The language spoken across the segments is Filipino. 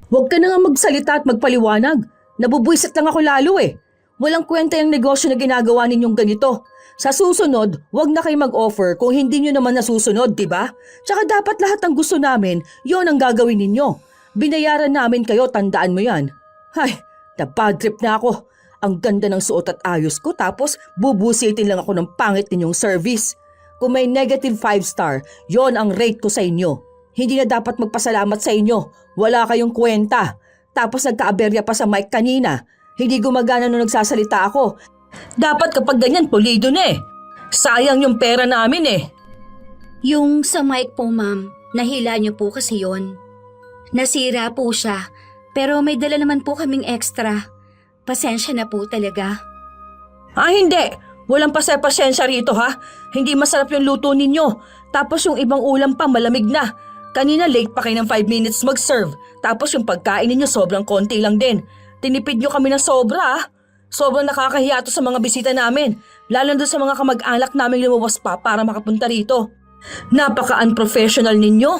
Huwag ka na nga magsalita at magpaliwanag. Nabubwisit lang ako lalo eh. Walang kwenta yung negosyo na ginagawa ninyong ganito. Sa susunod, huwag na kayo mag-offer kung hindi nyo naman nasusunod, di ba? Tsaka dapat lahat ng gusto namin, yon ang gagawin ninyo. Binayaran namin kayo, tandaan mo yan. Ay, na-bad trip na ako. Ang ganda ng suot at ayos ko tapos bubusitin lang ako ng pangit ninyong service. Kung may negative 5 star, yon ang rate ko sa inyo. Hindi na dapat magpasalamat sa inyo. Wala kayong kwenta. Tapos nagkaaberya pa sa mic kanina. Hindi gumagana nung nagsasalita ako. Dapat kapag ganyan, pulido na eh. Sayang yung pera namin eh. Yung sa mic po, ma'am, nahila niyo po kasi yon. Nasira po siya, pero may dala naman po kaming extra. Pasensya na po talaga. Hindi. Walang pasyensya rito ha. Hindi masarap yung luto ninyo. Tapos yung ibang ulam pa malamig na. Kanina late pa kayo ng 5 minutes mag-serve. Tapos yung pagkain ninyo sobrang konti lang din. Tinipid nyo kami ng sobra ha. Sobrang nakakahiya to sa mga bisita namin. Lalo doon sa mga kamag-anak namin lumuwas pa para makapunta rito. Napaka-unprofessional ninyo.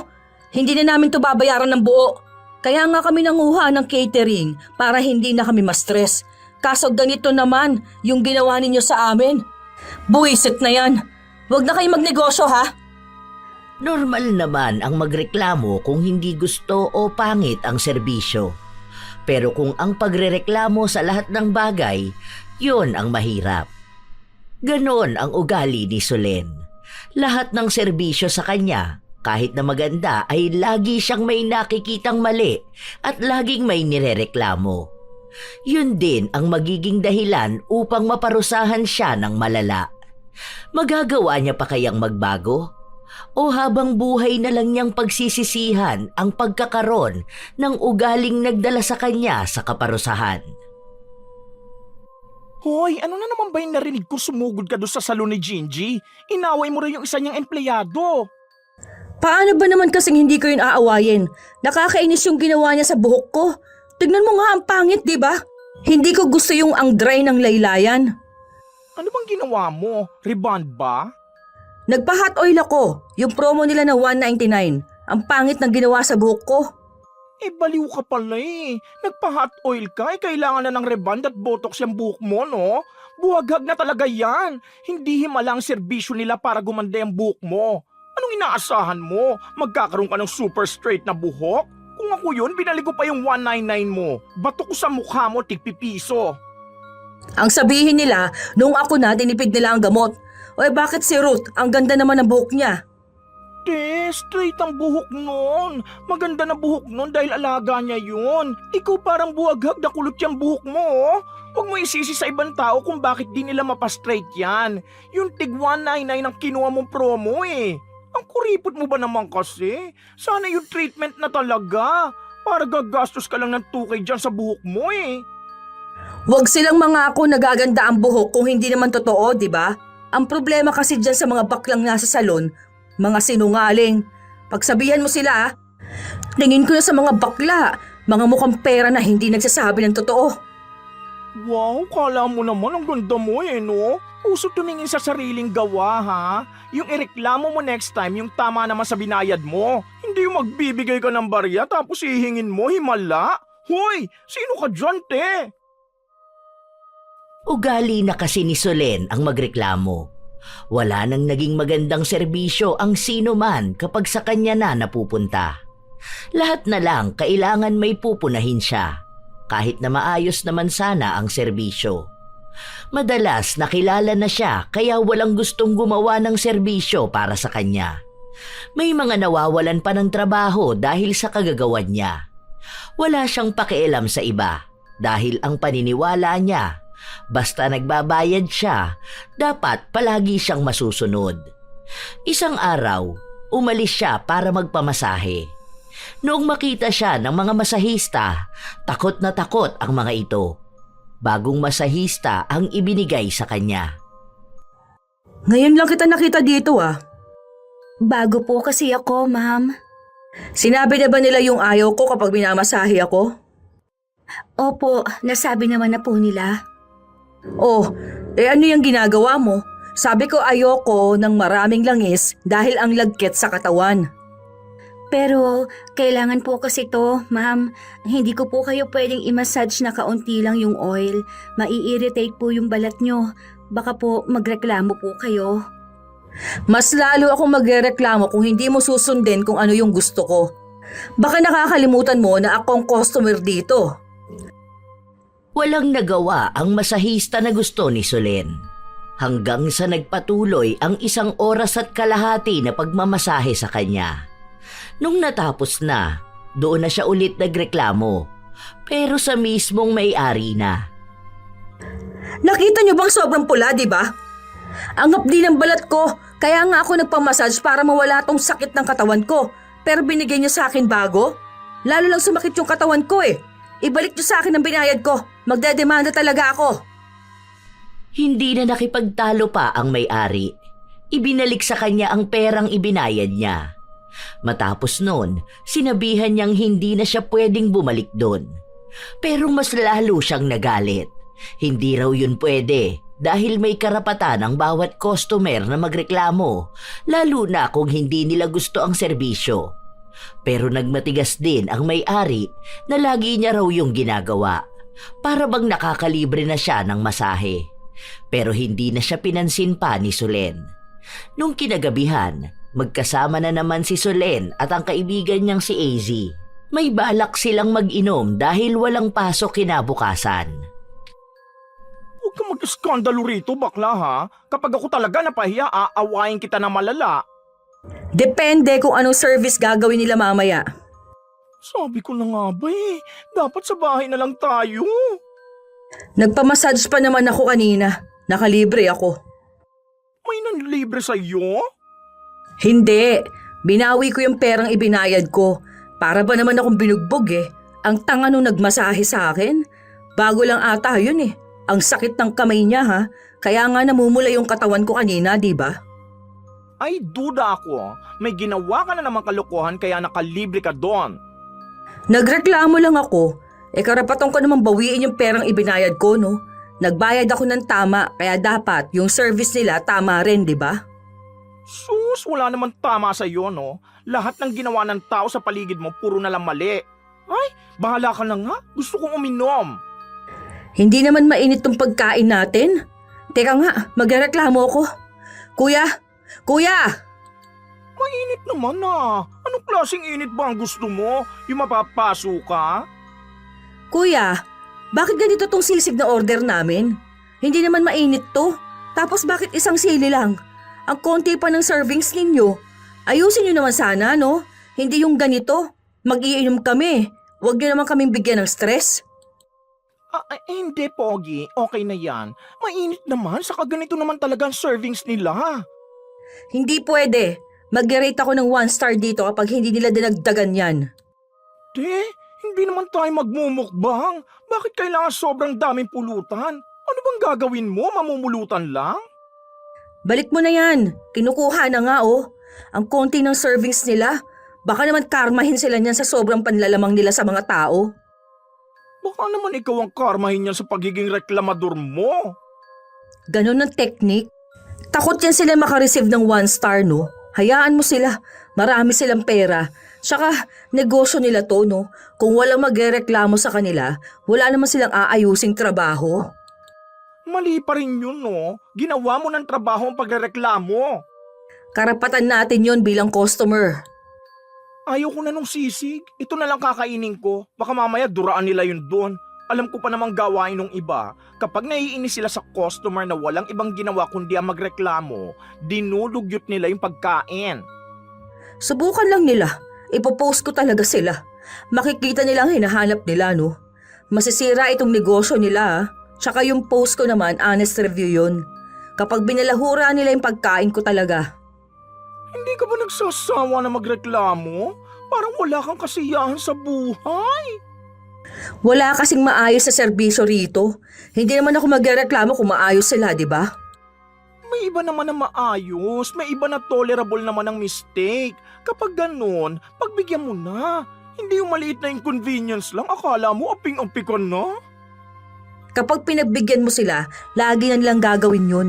Hindi na namin to babayaran ng buo. Kaya nga kami nanguha ng catering para hindi na kami ma-stress. Kaso ganito naman yung ginawa ninyo sa amin. Buwisit na yan. Huwag na kayo magnegosyo ha. Normal naman ang magreklamo kung hindi gusto o pangit ang serbisyo. Pero kung ang pagrereklamo sa lahat ng bagay, yun ang mahirap. Ganon ang ugali ni Solen. Lahat ng serbisyo sa kanya, kahit na maganda, ay lagi siyang may nakikitang mali at laging may nirereklamo. Yun din ang magiging dahilan upang maparusahan siya ng malala. Magagawa niya pa kayang magbago? O habang buhay na lang niyang pagsisisihan ang pagkakaroon ng ugaling nagdala sa kanya sa kaparusahan? Hoy, ano na naman ba yung narinig ko sumugod ka doon sa salon ni Gingy? Inaway mo rin yung isa niyang empleyado. Paano ba naman kasing hindi ko yun aawayin? Nakakainis yung ginawa niya sa buhok ko. Tignan mo nga ang pangit, di ba? Hindi ko gusto yung ang dry ng laylayan. Ano bang ginawa mo? Rebond ba? Nagpa-hot oil ako. Yung promo nila na $199. Ang pangit ng ginawa sa buhok ko. Baliw ka pala eh. Nagpa-hot oil ka, kailangan na ng rebond at botox yung buhok mo, no? Buwaghag na talaga yan. Hindi himala ang serbisyo nila para gumanda yung buhok mo. Anong inaasahan mo? Magkakaroon ka ng super straight na buhok? Kung ako yun, binalik ko pa yung $199 mo. Bato ko sa mukha mo, tig-pipiso. Ang sabihin nila, nung ako na, dinipid nila ang gamot. Bakit si Ruth? Ang ganda naman ng buhok niya. Straight ang buhok nun. Maganda na buhok nun dahil alaga niya yun. Ikaw parang buwaghag na kulot yung buhok mo, oh. Huwag mo isisi sa ibang tao kung bakit di nila mapastraight yan. Yung tig 199 ang kinuha mong promo eh. Ang kuripot mo ba naman kasi? Sana yung treatment na talaga. Para gagastos ka lang ng 2K dyan sa buhok mo eh. Huwag silang mga ako nagaganda ang buhok kung hindi naman totoo, di ba? Ang problema kasi dyan sa mga baklang nasa salon, mga sinungaling. Pagsabihan mo sila, tingin ko na sa mga bakla, mga mukhang pera na hindi nagsasabi ng totoo. Wow, kala mo naman ang ganda mo eh, no? Uso tumingin sa sariling gawa, ha? Yung ireklamo mo next time, yung tama naman sa binayad mo. Hindi yung magbibigay ka ng barya tapos hihingin mo, himala. Hoy, sino ka dyan, te? Ugali na kasi ni Solen ang magreklamo. Wala nang naging magandang serbisyo ang sino man kapag sa kanya na napupunta. Lahat na lang kailangan may pupunahin siya, kahit na maayos naman sana ang serbisyo. Madalas nakilala na siya kaya walang gustong gumawa ng serbisyo para sa kanya. May mga nawawalan pa ng trabaho dahil sa kagagawan niya. Wala siyang pakialam sa iba dahil ang paniniwala niya, basta nagbabayad siya, dapat palagi siyang masusunod. Isang araw, umalis siya para magpamasahe. Noong makita siya ng mga masahista, takot na takot ang mga ito. Bagong masahista ang ibinigay sa kanya. Ngayon lang kita nakita dito ah. Bago po kasi ako, ma'am. Sinabi na ba nila yung ayaw ko kapag minamasahe ako? Opo, nasabi naman na po nila. Ano yung ginagawa mo? Sabi ko ayoko ng maraming langis dahil ang lagkit sa katawan. Pero kailangan po kasi to, ma'am. Hindi ko po kayo pwedeng i-massage na kaunti lang yung oil. Mai-irritate po yung balat nyo. Baka po magreklamo po kayo. Mas lalo akong magrereklamo kung hindi mo susundin kung ano yung gusto ko. Baka nakakalimutan mo na ako ang customer dito. Walang nagawa ang masahista na gusto ni Solen. Hanggang sa nagpatuloy ang 1 oras at kalahati na pagmamasahe sa kanya. Nung natapos na, doon na siya ulit nagreklamo. Pero sa mismong may-ari na. Nakita niyo bang sobrang pula, di ba? Ang hapdi ng balat ko, kaya nga ako nagpamassage para mawala tong sakit ng katawan ko. Pero binigay niyo sa akin bago? Lalo lang sumakit yung katawan ko eh. Ibalik niyo sa akin ang binayad ko. Magdedemanda talaga ako. Hindi na nakipagtalo pa ang may-ari. Ibinalik sa kanya ang perang ibinayad niya. Matapos noon, sinabihan niyang hindi na siya pwedeng bumalik doon. Pero mas lalo siyang nagalit. Hindi raw yun pwede dahil may karapatan ang bawat customer na magreklamo, lalo na kung hindi nila gusto ang serbisyo. Pero nagmatigas din ang may-ari na lagi niya raw yung ginagawa. Para bang nakakalibre na siya ng masahe. Pero hindi na siya pinansin pa ni Solen. Nung kinagabihan, magkasama na naman si Solen at ang kaibigan niyang si AZ. May balak silang mag-inom dahil walang pasok kinabukasan. Huwag ka mag-iskandalo rito, bakla ha. Kapag ako talaga napahiya, aawain kita na malala. Depende kung anong service gagawin nila mamaya. Sabi ko na nga ba dapat sa bahay na lang tayo. Nagpamassage pa naman ako kanina. Nakalibre ako. May nanlibre sa'yo? Hindi. Binawi ko yung perang ibinayad ko. Para ba naman akong binugbog eh. Ang tanga nung nagmasahe sa akin. Bago lang ata yun eh. Ang sakit ng kamay niya ha. Kaya nga namumula yung katawan ko kanina, di ba? Ay, duda ako. May ginawa ka na namang kalokohan kaya nakalibre ka doon. Nagreklamo lang ako. Karapatan ko namang bawiin yung perang ibinayad ko, no? Nagbayad ako ng tama, kaya dapat yung service nila tama rin, di ba? Sus, wala naman tama sa'yo, no? Lahat ng ginawa ng tao sa paligid mo, puro na lang mali. Ay, bahala ka na nga. Gusto kong uminom. Hindi naman mainit tong pagkain natin. Teka nga, magreklamo ako. Kuya! Kuya! Mainit naman Anong klaseng init ba ang gusto mo? Yung mapapaso ka? Kuya, bakit ganito tong sisig na order namin? Hindi naman mainit to. Tapos bakit isang sili lang? Ang konti pa ng servings ninyo. Ayusin nyo naman sana, no? Hindi yung ganito. Mag-iinom kami. Huwag nyo naman kaming bigyan ng stress. Hindi, Pogi. Okay na yan. Mainit naman, saka ganito naman talaga ang servings nila. Hindi pwede. Mag-rate ako ng 1 star dito kapag hindi nila dinagdagan yan. Hindi naman tayo magmumukbang. Bakit kailangan sobrang daming pulutan? Ano bang gagawin mo? Mamumulutan lang? Balik mo na yan. Kinukuha na nga oh. Ang konti ng servings nila. Baka naman karmahin sila niyan sa sobrang panlalamang nila sa mga tao. Baka naman ikaw ang karmahin yan sa pagiging reklamador mo. Ganon ang technique. Takot yan sila makareceive ng 1 star, no? Hayaan mo sila. Marami silang pera. Tsaka, negosyo nila to, no? Kung walang magrereklamo sa kanila, wala naman silang aayusing trabaho. Mali pa rin yun, no? Ginawa mo ng trabaho ang pagrereklamo. Karapatan natin yon bilang customer. Ayaw ko na nung sisig. Ito na lang kakainin ko. Baka mamaya duraan nila yun doon. Alam ko pa namang gawain ng iba. Kapag naiinis sila sa customer na walang ibang ginawa kundi ang magreklamo, dinudugyot nila yung pagkain. Subukan lang nila. Ipopost ko talaga sila. Makikita nila ang hinahanap nila, no? Masisira itong negosyo nila, ha? Tsaka yung post ko naman, honest review yun. Kapag binalahura nila yung pagkain ko talaga. Hindi ka ba nagsasawa na magreklamo? Parang wala kang kasiyahan sa buhay. Wala kasing maayos sa serbisyo rito. Hindi naman ako magreklamo kung maayos sila, di ba? May iba naman na maayos. May iba na tolerable naman ang mistake. Kapag ganun, pagbigyan mo na. Hindi yung maliit na inconvenience lang. Akala mo aping-ampi ka na? Kapag pinagbigyan mo sila, lagi na nilang gagawin yun.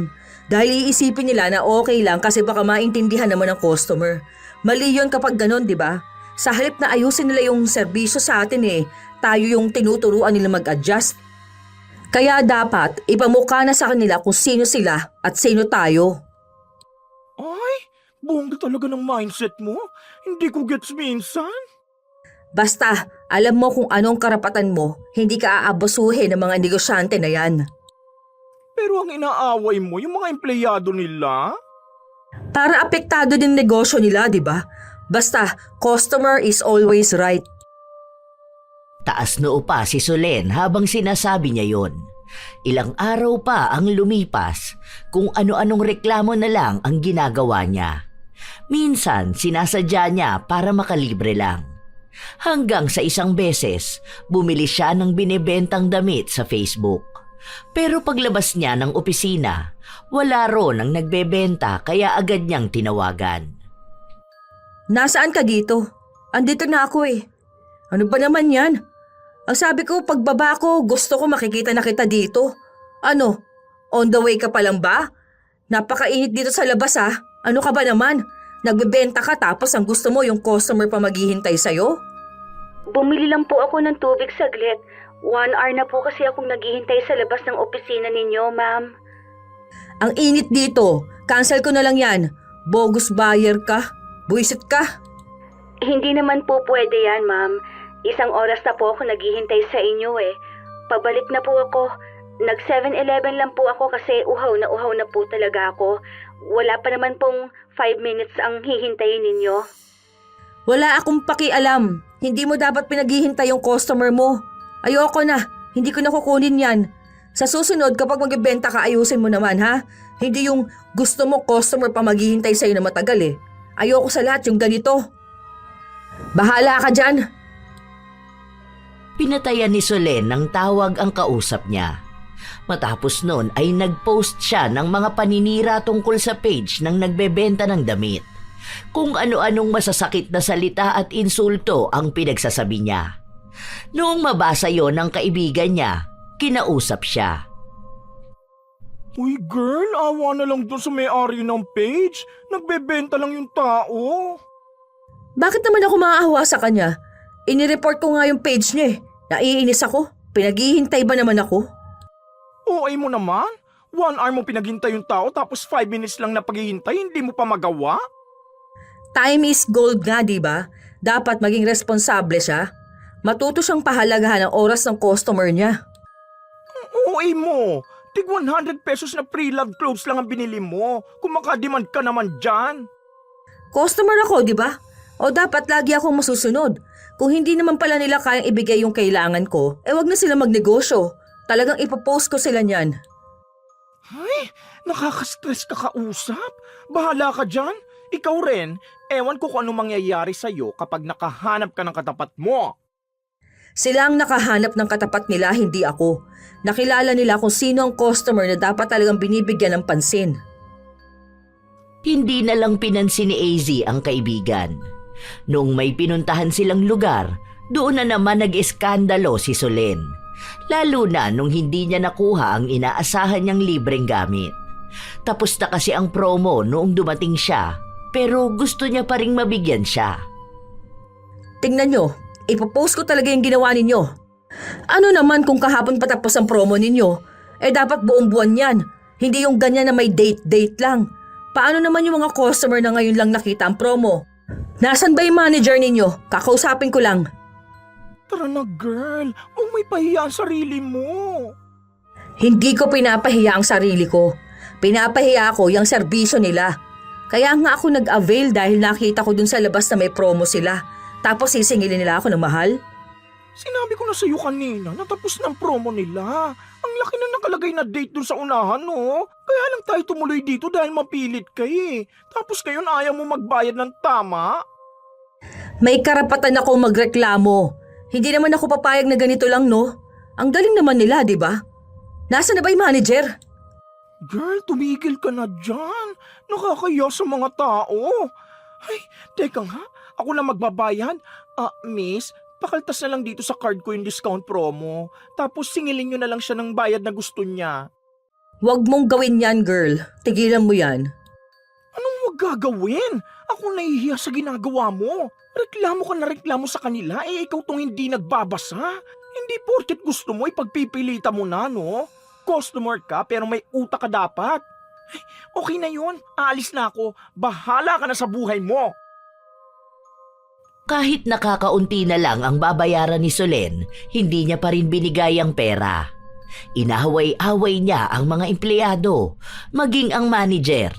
Dahil iisipin nila na okay lang kasi baka maintindihan naman ng customer. Mali yun kapag ganun, di ba? Sa halip na ayusin nila yung serbisyo sa atin tayo yung tinuturuan nila mag-adjust. Kaya dapat ipamukha na sa kanila kung sino sila at sino tayo. Ay, buong talaga ng mindset mo. Hindi ko gets minsan. Basta, alam mo kung anong karapatan mo, hindi ka aabusuhin ng mga negosyante na yan. Pero ang inaaway mo, yung mga empleyado nila? Para apektado din negosyo nila, di ba? Basta, customer is always right. Taas noo pa si Solen habang sinasabi niya yon. Ilang araw pa ang lumipas kung ano-anong reklamo na lang ang ginagawa niya. Minsan sinasadya niya para makalibre lang. Hanggang sa isang beses, bumili siya ng binebentang damit sa Facebook. Pero paglabas niya ng opisina, wala ron ang nagbebenta kaya agad niyang tinawagan. Nasaan ka dito? Andito na ako Ano ba naman yan? Ang sabi ko, pagbaba ko, gusto ko makikita na kita dito. Ano? On the way ka pa lang ba? Napakainit dito sa labas Ano ka ba naman? Nagbebenta ka tapos ang gusto mo yung customer pa maghihintay sa'yo? Bumili lang po ako ng tubig saglit. 1 hour na po kasi akong naghihintay sa labas ng opisina ninyo, ma'am. Ang init dito. Cancel ko na lang yan. Bogus buyer ka. Buisit ka. Hindi naman po pwede yan, ma'am. 1 oras na po ako naghihintay sa inyo Pabalik na po ako. Nag 7-Eleven lang po ako kasi uhaw na po talaga ako. Wala pa naman pong 5 minutes ang hihintayin ninyo. Wala akong pakialam. Hindi mo dapat pinaghihintay yung customer mo. Ayoko na. Hindi ko na kukunin yan. Sa susunod, kapag magbebenta ka, ayusin mo naman Hindi yung gusto mo customer pa maghihintay sa'yo na matagal Ayoko sa lahat yung ganito. Bahala ka dyan. Pinatayan ni Solen ng tawag ang kausap niya. Matapos nun ay nag-post siya ng mga paninira tungkol sa page ng nagbebenta ng damit. Kung ano-anong masasakit na salita at insulto ang pinagsasabi niya. Noong mabasa yon ng kaibigan niya, kinausap siya. Uy girl, awa na lang dun sa may-ari ng page. Nagbebenta lang yung tao. Bakit naman ako maaawa sa kanya? Inireport ko nga yung page niya Naiinis ako. Pinaghihintay ba naman ako? OA mo naman. 1 hour mo pinaghintay yung tao tapos 5 minutes lang na paghihintay, hindi mo pa magawa? Time is gold nga, di ba? Dapat maging responsable siya. Matuto siyang pahalagahan ang oras ng customer niya. OA mo. Tig 100 pesos na pre-loved clothes lang ang binili mo. Kung makademand ka naman dyan. Customer ako, di ba? O dapat lagi akong masusunod. Kung hindi naman pala nila kayang ibigay yung kailangan ko, wag na sila magnegosyo. Talagang ipopost ko sila niyan. Ay, nakaka-stress ka kausap. Bahala ka dyan. Ikaw rin, ewan ko kung anong mangyayari sa'yo kapag nakahanap ka ng katapat mo. Sila ang nakahanap ng katapat nila, hindi ako. Nakilala nila kung sino ang customer na dapat talagang binibigyan ng pansin. Hindi na lang pinansin ni AZ ang kaibigan. Noong may pinuntahan silang lugar, doon na naman nag-eskandalo si Solen. Lalo na nung hindi niya nakuha ang inaasahan niyang libreng gamit. Tapos na kasi ang promo noong dumating siya, pero gusto niya pa ring mabigyan siya. Tingnan nyo, ipopost ko talaga yung ginawa ninyo. Ano naman kung kahapon patapos ang promo ninyo? Dapat buong buwan yan. Hindi yung ganyan na may date lang. Paano naman yung mga customer na ngayon lang nakita ang promo? Nasaan ba yung manager ninyo? Kakausapin ko lang. Tara na girl, huwag may pahiya ang sarili mo. Hindi ko pinapahiya ang sarili ko. Pinapahiya ko yung serbisyo nila. Kaya nga ako nag-avail dahil nakita ko dun sa labas na may promo sila. Tapos sisingilin nila ako ng mahal. Sinabi ko na sa'yo kanina, natapos na ang promo nila. Ang laki na nakalagay na date dun sa unahan, no? Kaya lang tayo tumuloy dito dahil mapilit ka Tapos ngayon ayaw mo magbayad ng tama? May karapatan ako magreklamo. Hindi naman ako papayag na ganito lang, no? Ang galing naman nila, di ba? Nasaan na ba yung manager? Girl, tumigil ka na dyan. Nakakaya sa mga tao. Ay, teka nga. Ako na magbabayad. Miss, pakaltas na lang dito sa card ko yung discount promo. Tapos singilin nyo na lang siya ng bayad na gusto niya. Huwag mong gawin yan, girl. Tigilan mo yan. Anong wag gagawin? Ako nahihiya sa ginagawa mo. Reklamo ka na reklamo sa kanila, ikaw tong hindi nagbabasa. Hindi porket gusto mo, ipagpipilita mo na, no? Customer ka, pero may utak ka dapat. Ay, okay na yun, aalis na ako. Bahala ka na sa buhay mo. Kahit nakakaunti na lang ang babayaran ni Solen, hindi niya pa rin binigay ang pera. Inahaway-away niya ang mga empleyado, maging ang manager.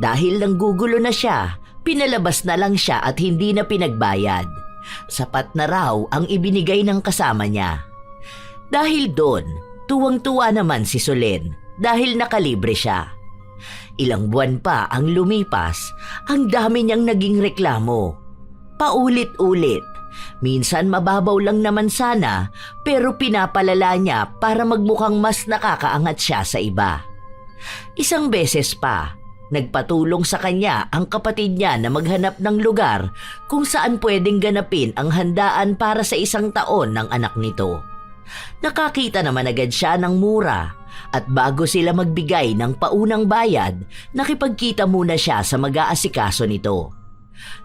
Dahil nanggugulo na siya, pinalabas na lang siya at hindi na pinagbayad. Sapat na raw ang ibinigay ng kasama niya. Dahil doon, tuwang-tuwa naman si Solen dahil nakalibre siya. Ilang buwan pa ang lumipas, ang dami niyang naging reklamo. Paulit-ulit. Minsan mababaw lang naman sana, pero pinapalala niya para magmukhang mas nakakaangat siya sa iba. Isang beses pa, nagpatulong sa kanya ang kapatid niya na maghanap ng lugar kung saan pwedeng ganapin ang handaan para sa 1 taon ng anak nito. Nakakita naman agad siya ng mura at bago sila magbigay ng paunang bayad, nakipagkita muna siya sa mag-aasikaso nito.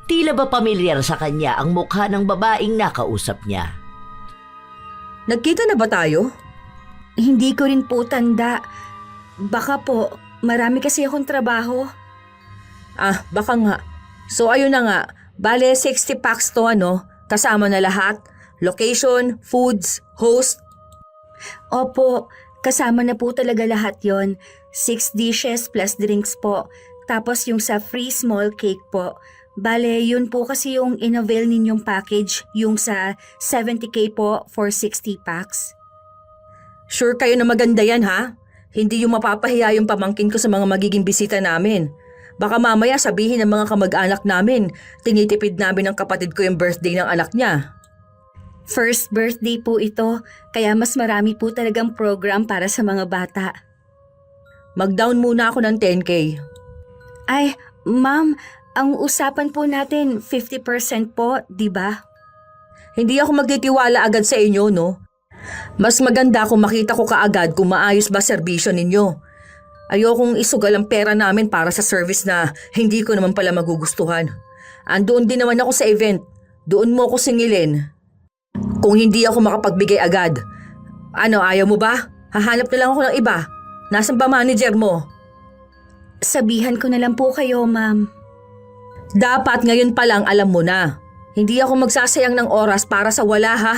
Tila ba pamilyar sa kanya ang mukha ng babaeng nakausap niya. Nagkita na ba tayo? Hindi ko rin po tanda. Baka po, marami kasi akong trabaho. Ah, baka nga. So ayun na nga, bale 60 packs to kasama na lahat. Location, foods, host. Opo, kasama na po talaga lahat yon. 6 dishes plus drinks po. Tapos yung sa free small cake po. Bale, yun po kasi yung in-avail ninyong package, yung sa 70K po for 60 packs. Sure kayo na maganda yan ha? Hindi yung mapapahiya yung pamangkin ko sa mga magiging bisita namin. Baka mamaya sabihin ng mga kamag-anak namin, tinitipid namin ng kapatid ko yung birthday ng anak niya. First birthday po ito, kaya mas marami po talagang program para sa mga bata. Mag-down muna ako ng 10K. Ay, ma'am, ang usapan po natin 50% po, di ba? Hindi ako magtitiwala agad sa inyo, no? Mas maganda kung makita ko kaagad kung maayos ba serbisyo ninyo. Ayokong isugal ang pera namin para sa service na hindi ko naman pala magugustuhan. Andoon din naman ako sa event. Doon mo ako singilin. Kung hindi ako makapagbigay agad. Ano, ayaw mo ba? Hahanap na lang ako ng iba. Nasaan ba manager mo? Sabihan ko na lang po kayo, ma'am. Dapat ngayon pa lang alam mo na. Hindi ako magsasayang ng oras para sa wala ha.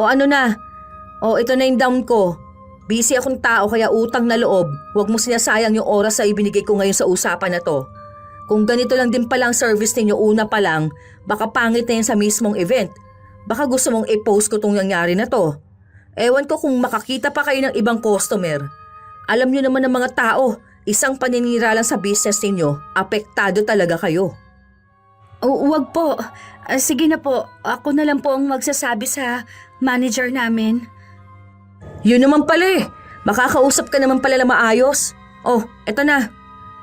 O ano na? O ito na yung down ko. Busy akong tao kaya utang na loob. Huwag mo sinasayang yung oras na ibinigay ko ngayon sa usapan na to. Kung ganito lang din pala ang service ninyo una pa lang, baka pangit na yan sa mismong event. Baka gusto mong i-post ko tong nangyari na to. Ewan ko kung makakita pa kayo ng ibang customer. Alam nyo naman ng mga tao, isang paninira lang sa business ninyo, apektado talaga kayo. Wag po. Sige na po, ako na lang po ang magsasabi sa manager namin. Yun naman pala eh. Makakausap ka naman pala na maayos. Oh, eto na.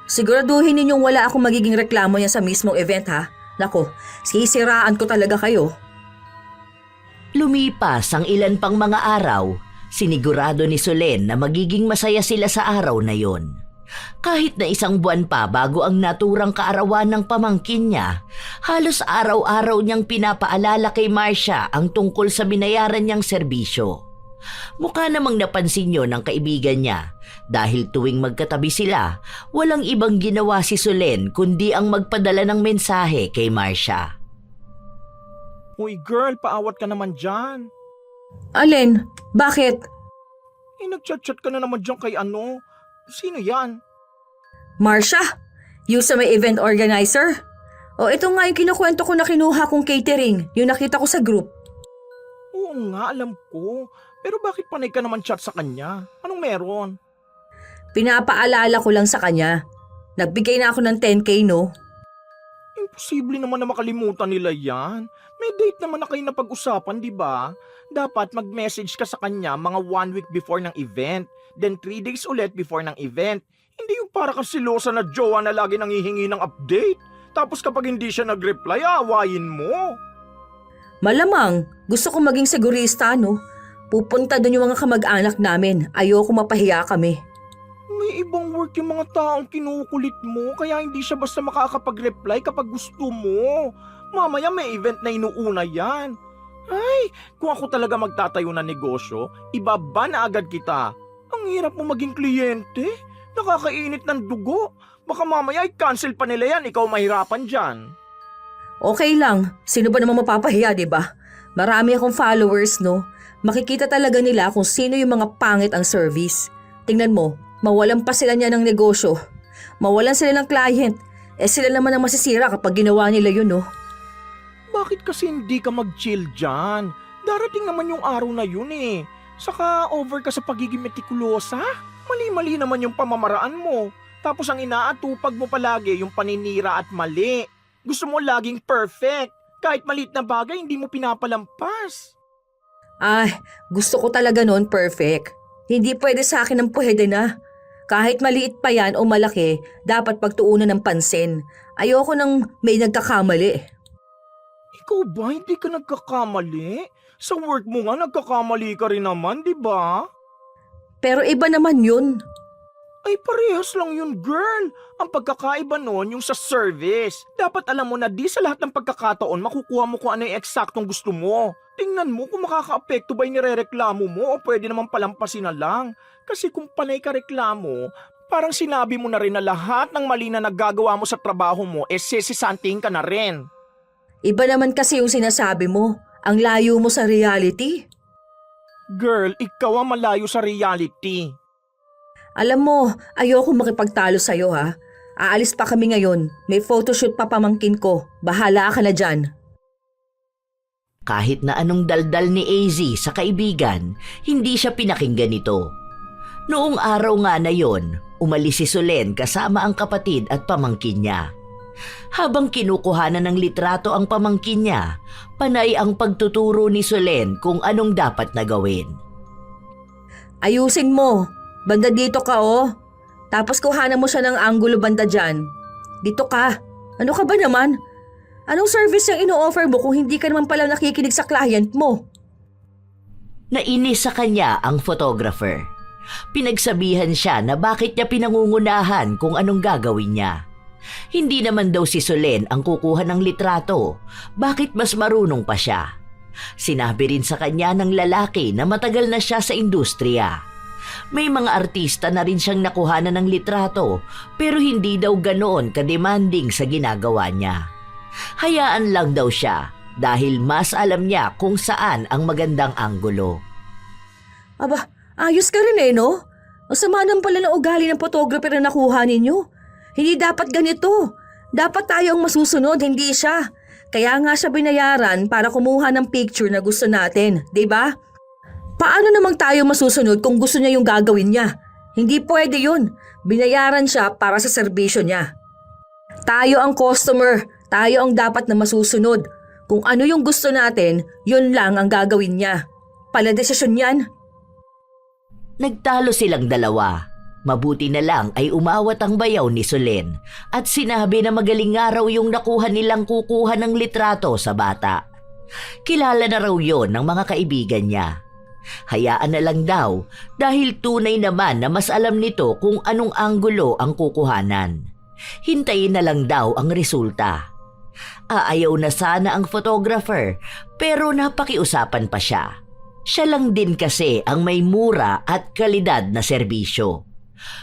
Siguraduhin ninyong wala akong magiging reklamo niya sa mismong event ha. Nako, sisiraan ko talaga kayo. Lumipas ang ilan pang mga araw, sinigurado ni Solen na magiging masaya sila sa araw na yon. Kahit na 1 buwan pa bago ang naturang kaarawan ng pamangkin niya, halos araw-araw niyang pinapaalala kay Marcia ang tungkol sa binayaran niyang serbisyo. Mukha namang napansin niyo ng kaibigan niya dahil tuwing magkatabi sila, walang ibang ginawa si Solen kundi ang magpadala ng mensahe kay Marcia. Uy girl, paawat ka naman dyan. Alin? Bakit? Nagchat-chat ka na naman dyan kay ano. Sino yan? Marcia? Yung sa may event organizer? O ito nga yung kinukwento ko na kinuha kong catering, yung nakita ko sa group. Oo nga, alam ko. Pero bakit panay ka naman chat sa kanya? Anong meron? Pinapaalala ko lang sa kanya. Nagbigay na ako ng 10K no? Imposible naman na makalimutan nila yan. May date naman na kayo na pag-usapan, di ba? Dapat mag-message ka sa kanya mga 1 week before ng event. Then 3 days ulit before ng event. Hindi yung para kang silosa na jowa na lagi nanghihingi ng update. Tapos kapag hindi siya nag-reply, awayin mo. Malamang, gusto ko maging segurista no? Pupunta doon yung mga kamag-anak namin. Ayoko mapahiya kami. May ibang work yung mga taong kinukulit mo, kaya hindi siya basta makakapag-reply kapag gusto mo. Mamaya may event na inuuna yan. Ay, kung ako talaga magtatayo ng negosyo, ibaba na agad kita. Ang hirap mo maging kliyente. Nakakainit ng dugo. Baka mamaya i-cancel pa nila yan, ikaw mahirapan dyan. Okay lang, sino ba naman mapapahiya, di ba? Marami akong followers, no? Makikita talaga nila kung sino yung mga pangit ang service. Tingnan mo, mawalan pa sila niya ng negosyo. Mawalan sila ng client. Sila naman ang masisira kapag ginawa nila yun, no? Bakit kasi hindi ka mag-chill dyan? Darating naman yung araw na yun eh. Saka over ka sa pagiging metikulosa. Mali-mali naman yung pamamaraan mo. Tapos ang inaatupag mo palagi yung paninira at mali. Gusto mo laging perfect. Kahit maliit na bagay, hindi mo pinapalampas. Ay, gusto ko talaga noon perfect. Hindi pwede sa akin ang pwede na. Kahit maliit pa yan o malaki, dapat pagtuunan ng pansin. Ayoko nang may nagkakamali. Ikaw ba hindi ka nagkakamali? Sa work mo nga nagkakamali ka rin naman, di ba? Pero iba naman yun. Ay parehas lang yun, girl. Ang pagkakaiba nun yung sa service. Dapat alam mo na di sa lahat ng pagkakataon makukuha mo kung ano yung eksaktong gusto mo. Tingnan mo kung makaka-apekto ba yung nirereklamo mo o pwede naman palampasin na lang. Kasi kung panay ka reklamo, parang sinabi mo na rin na lahat ng mali na naggagawa mo sa trabaho mo sisisanting ka na rin. Iba naman kasi yung sinasabi mo. Ang layo mo sa reality. Girl, ikaw ang malayo sa reality. Alam mo, ayoko makipagtalo sa'yo ha. Aalis pa kami ngayon. May photoshoot pa pamangkin ko. Bahala ka na dyan. Kahit na anong daldal ni AZ sa kaibigan, hindi siya pinakinggan nito. Noong araw nga na yon, umalis si Solen kasama ang kapatid at pamangkin niya. Habang kinukuhanan ng litrato ang pamangkin niya, panay ang pagtuturo ni Solen kung anong dapat na gawin. Ayusin mo. Banda dito ka oh. Tapos kuhanan mo siya ng anggulo banda dyan. Dito ka. Ano ka ba naman? Anong service yung ino-offer mo kung hindi ka naman pala nakikinig sa client mo? Nainis sa kanya ang photographer. Pinagsabihan siya na bakit niya pinangungunahan kung anong gagawin niya. Hindi naman daw si Solen ang kukuha ng litrato. Bakit mas marunong pa siya? Sinabi rin sa kanya ng lalaki na matagal na siya sa industriya. May mga artista na rin siyang nakuhanan ng litrato pero hindi daw ganoon ka-demanding sa ginagawa niya. Hayaan lang daw siya dahil mas alam niya kung saan ang magandang anggulo. Aba, ayos ka rin eh no? Ang sama naman pala ng ugali ng photographer na nakuha ninyo. Hindi dapat ganito. Dapat tayo ang masusunod, hindi siya. Kaya nga siya binayaran para kumuha ng picture na gusto natin, di ba? Paano namang tayo masusunod kung gusto niya yung gagawin niya? Hindi pwede yun. Binayaran siya para sa serbisyo niya. Tayo ang customer. Tayo ang dapat na masusunod. Kung ano yung gusto natin, yun lang ang gagawin niya. Paladesisyon yan. Nagtalo silang dalawa. Mabuti na lang ay umawat ang bayaw ni Solen at sinabi na magaling nga raw yung nakuha nilang kukuha ng litrato sa bata. Kilala na raw yon ng mga kaibigan niya. Hayaan na lang daw dahil tunay naman na mas alam nito kung anong anggulo ang kukuhanan. Hintayin na lang daw ang resulta. Aayaw na sana ang photographer pero napakiusapan pa siya. Siya lang din kasi ang may mura at kalidad na serbisyo.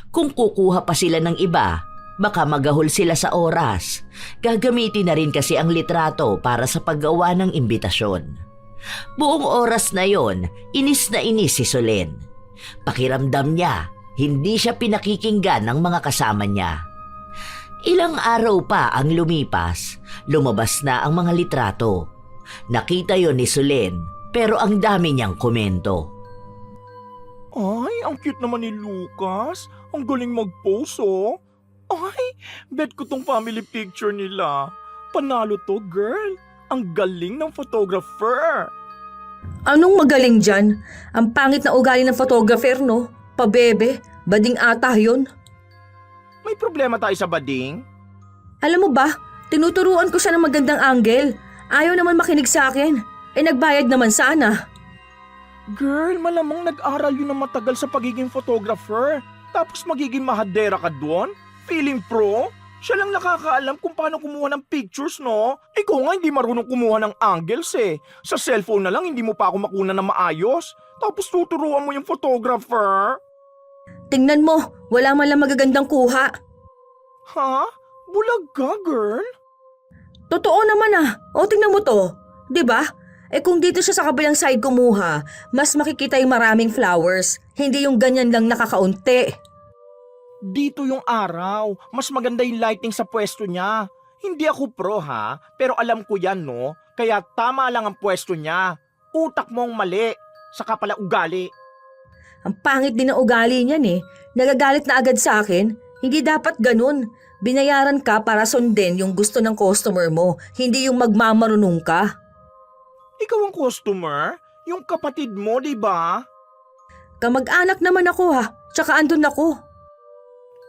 Kung kukuha pa sila ng iba, baka magahol sila sa oras. Gagamitin na rin kasi ang litrato para sa paggawa ng imbitasyon. Buong oras na yon, inis na inis si Solen. Pakiramdam niya, hindi siya pinakikinggan ng mga kasama niya. Ilang araw pa ang lumipas, lumabas na ang mga litrato. Nakita yon ni Solen, pero ang dami niyang komento. Ay, ang cute naman ni Lucas. Ang galing mag-pose, oh. Ay, bet ko tong family picture nila. Panalo to, girl. Ang galing ng photographer. Anong magaling dyan? Ang pangit na ugali ng photographer, no? Pabebe, bading ata yun. May problema tayo sa bading? Alam mo ba, tinuturuan ko siya ng magandang angle. Ayaw naman makinig sa akin. Nagbayad naman sana. Girl, malamang nag-aral yun ng matagal sa pagiging photographer. Tapos magiging mahadera ka doon? Feeling pro? Siya lang nakakaalam kung paano kumuha ng pictures, no? Ikaw nga hindi marunong kumuha ng angles eh. Sa cellphone na lang hindi mo pa ako makuna na maayos. Tapos tuturuan mo yung photographer. Tingnan mo, wala man lang magagandang kuha. Ha? Bulag ka, girl? Totoo naman ah. O tingnan mo to. 'Di ba? Kung dito siya sa kabilang side kumuha, mas makikita yung maraming flowers. Hindi yung ganyan lang nakakaunti. Dito yung araw. Mas maganda yung lighting sa pwesto niya. Hindi ako pro ha, pero alam ko yan no. Kaya tama lang ang pwesto niya. Utak mo ang mali. Saka pala ugali. Ang pangit din ng ugali niyan eh. Nagagalit na agad sa akin. Hindi dapat ganun. Binayaran ka para sundin yung gusto ng customer mo, hindi yung magmamarunong ka. Ikaw ang customer? Yung kapatid mo, di ba? Kamag-anak naman ako ha, tsaka andun ako.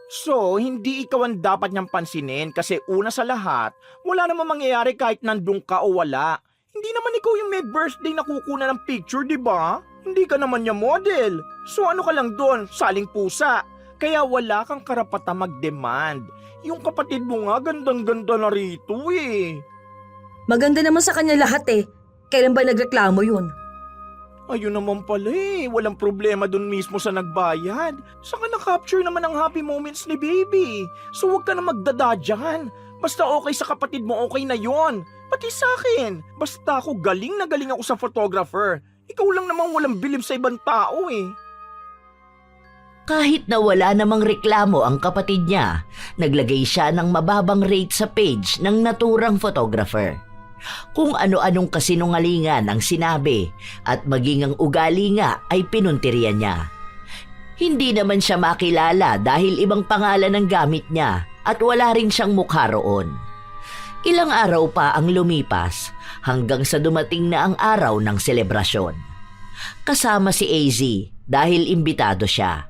So, hindi ikaw ang dapat niyang pansinin kasi una sa lahat, wala namang mangyayari kahit nandun ka o wala. Hindi naman ikaw yung may birthday na kukunan ng picture, di ba? Hindi ka naman niya model. So ano ka lang doon, saling pusa. Kaya wala kang karapatang mag-demand. Yung kapatid mo nga gandang-ganda na rito eh. Maganda naman sa kanya lahat eh. Kailan ba nagreklamo yun? Ayun naman pala eh, walang problema dun mismo sa nagbayad. Saka na-capture naman ang happy moments ni baby. So huwag ka na magdada dyan. Basta okay sa kapatid mo, okay na yon. Pati sa akin. Basta ako galing na galing ako sa photographer. Ikaw lang namang walang bilib sa ibang tao eh. Kahit na wala namang reklamo ang kapatid niya, naglagay siya ng mababang rate sa page ng naturang photographer. Kung ano-anong kasinungalingan ang sinabi at maging ang ugali nga ay pinuntirya niya. Hindi naman siya makilala dahil ibang pangalan ang gamit niya at wala rin siyang mukha roon. Ilang araw pa ang lumipas hanggang sa dumating na ang araw ng selebrasyon. Kasama si AZ dahil imbitado siya.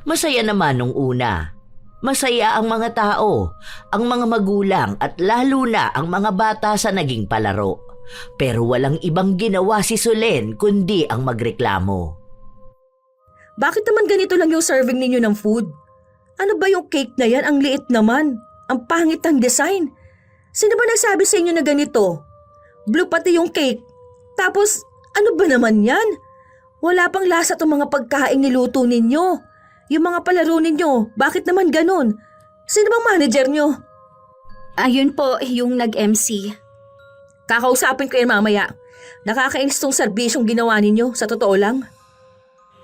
Masaya naman nung una. Masaya ang mga tao, ang mga magulang at lalo na ang mga bata sa naging palaro. Pero walang ibang ginawa si Solen kundi ang magreklamo. Bakit naman ganito lang yung serving ninyo ng food? Ano ba yung cake na yan? Ang liit naman. Ang pangit ng design. Sino ba nagsabi sa inyo na ganito? Blue pati yung cake. Tapos, ano ba naman yan? Wala pang lasa tong mga pagkain niluto ninyo. Yung mga palaro ninyo, bakit naman ganun? Sino bang manager nyo? Ayun po, yung nag-MC. Kakausapin ko yan mamaya. Nakakainis tong serbisyong ginawa ninyo, sa totoo lang.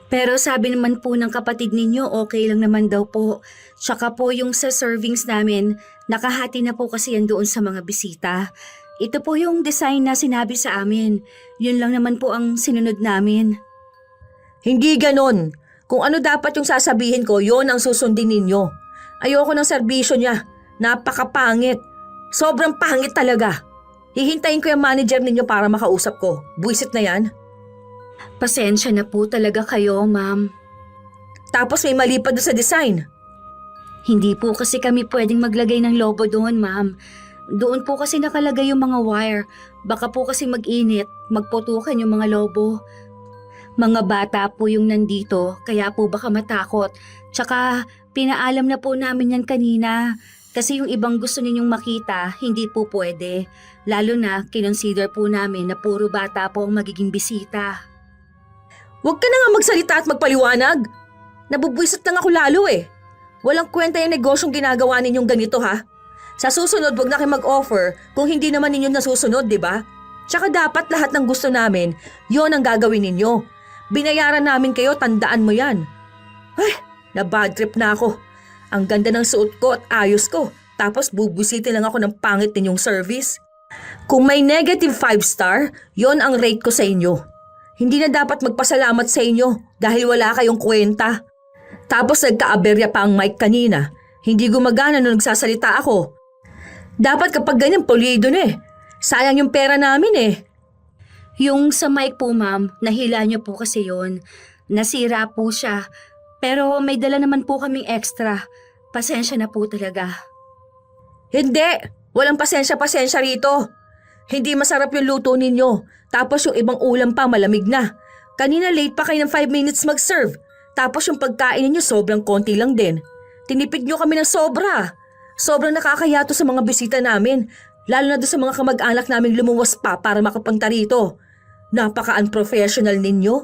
Pero sabi naman po ng kapatid ninyo, okay lang naman daw po. Tsaka po yung sa servings namin, nakahati na po kasi yan doon sa mga bisita. Ito po yung design na sinabi sa amin. Yun lang naman po ang sinunod namin. Hindi ganon. Kung ano dapat yung sasabihin ko, yon ang susundin ninyo. Ayoko ng serbisyo niya. Napakapangit. Sobrang pangit talaga. Hihintayin ko yung manager ninyo para makausap ko. Buisit na yan. Pasensya na po talaga kayo, ma'am. Tapos may mali pa doon sa design. Hindi po kasi kami pwedeng maglagay ng logo doon, ma'am. Doon po kasi nakalagay yung mga wire. Baka po kasi mag-init, magputukan yung mga lobo. Mga bata po yung nandito, kaya po baka matakot. Tsaka pinaalam na po namin yan kanina. Kasi yung ibang gusto ninyong makita, hindi po pwede. Lalo na kinonsider po namin na puro bata po ang magiging bisita. Huwag ka na nga magsalita at magpaliwanag. Nabubwisit lang ako lalo eh. Walang kwenta yung negosyong ginagawa ninyong ganito ha. Sa susunod, wag na kayo mag-offer kung hindi naman ninyo nasusunod, di ba? Tsaka dapat lahat ng gusto namin, yon ang gagawin ninyo. Binayaran namin kayo, tandaan mo yan. Ay, na-bad trip na ako. Ang ganda ng suot ko at ayos ko. Tapos bubusitin lang ako ng pangit ninyong service. Kung may negative 5 star, yon ang rate ko sa inyo. Hindi na dapat magpasalamat sa inyo dahil wala kayong kwenta. Tapos nagka-aberya pa ang mic kanina. Hindi gumagana nung nagsasalita ako. Dapat kapag ganyan pulido na eh. Sayang yung pera namin eh. Yung sa mic po, ma'am, nahila niyo po kasi yon. Nasira po siya. Pero may dala naman po kaming extra. Pasensya na po talaga. Hindi! Walang pasensya-pasensya rito. Hindi masarap yung luto ninyo. Tapos yung ibang ulam pa malamig na. Kanina late pa kayo ng 5 minutes mag-serve. Tapos yung pagkain ninyo sobrang konti lang din. Tinipid nyo kami ng sobra. Sobrang nakakahiya to sa mga bisita namin, lalo na doon sa mga kamag-anak naming lumuwas pa para makapunta rito. Napaka-unprofessional ninyo.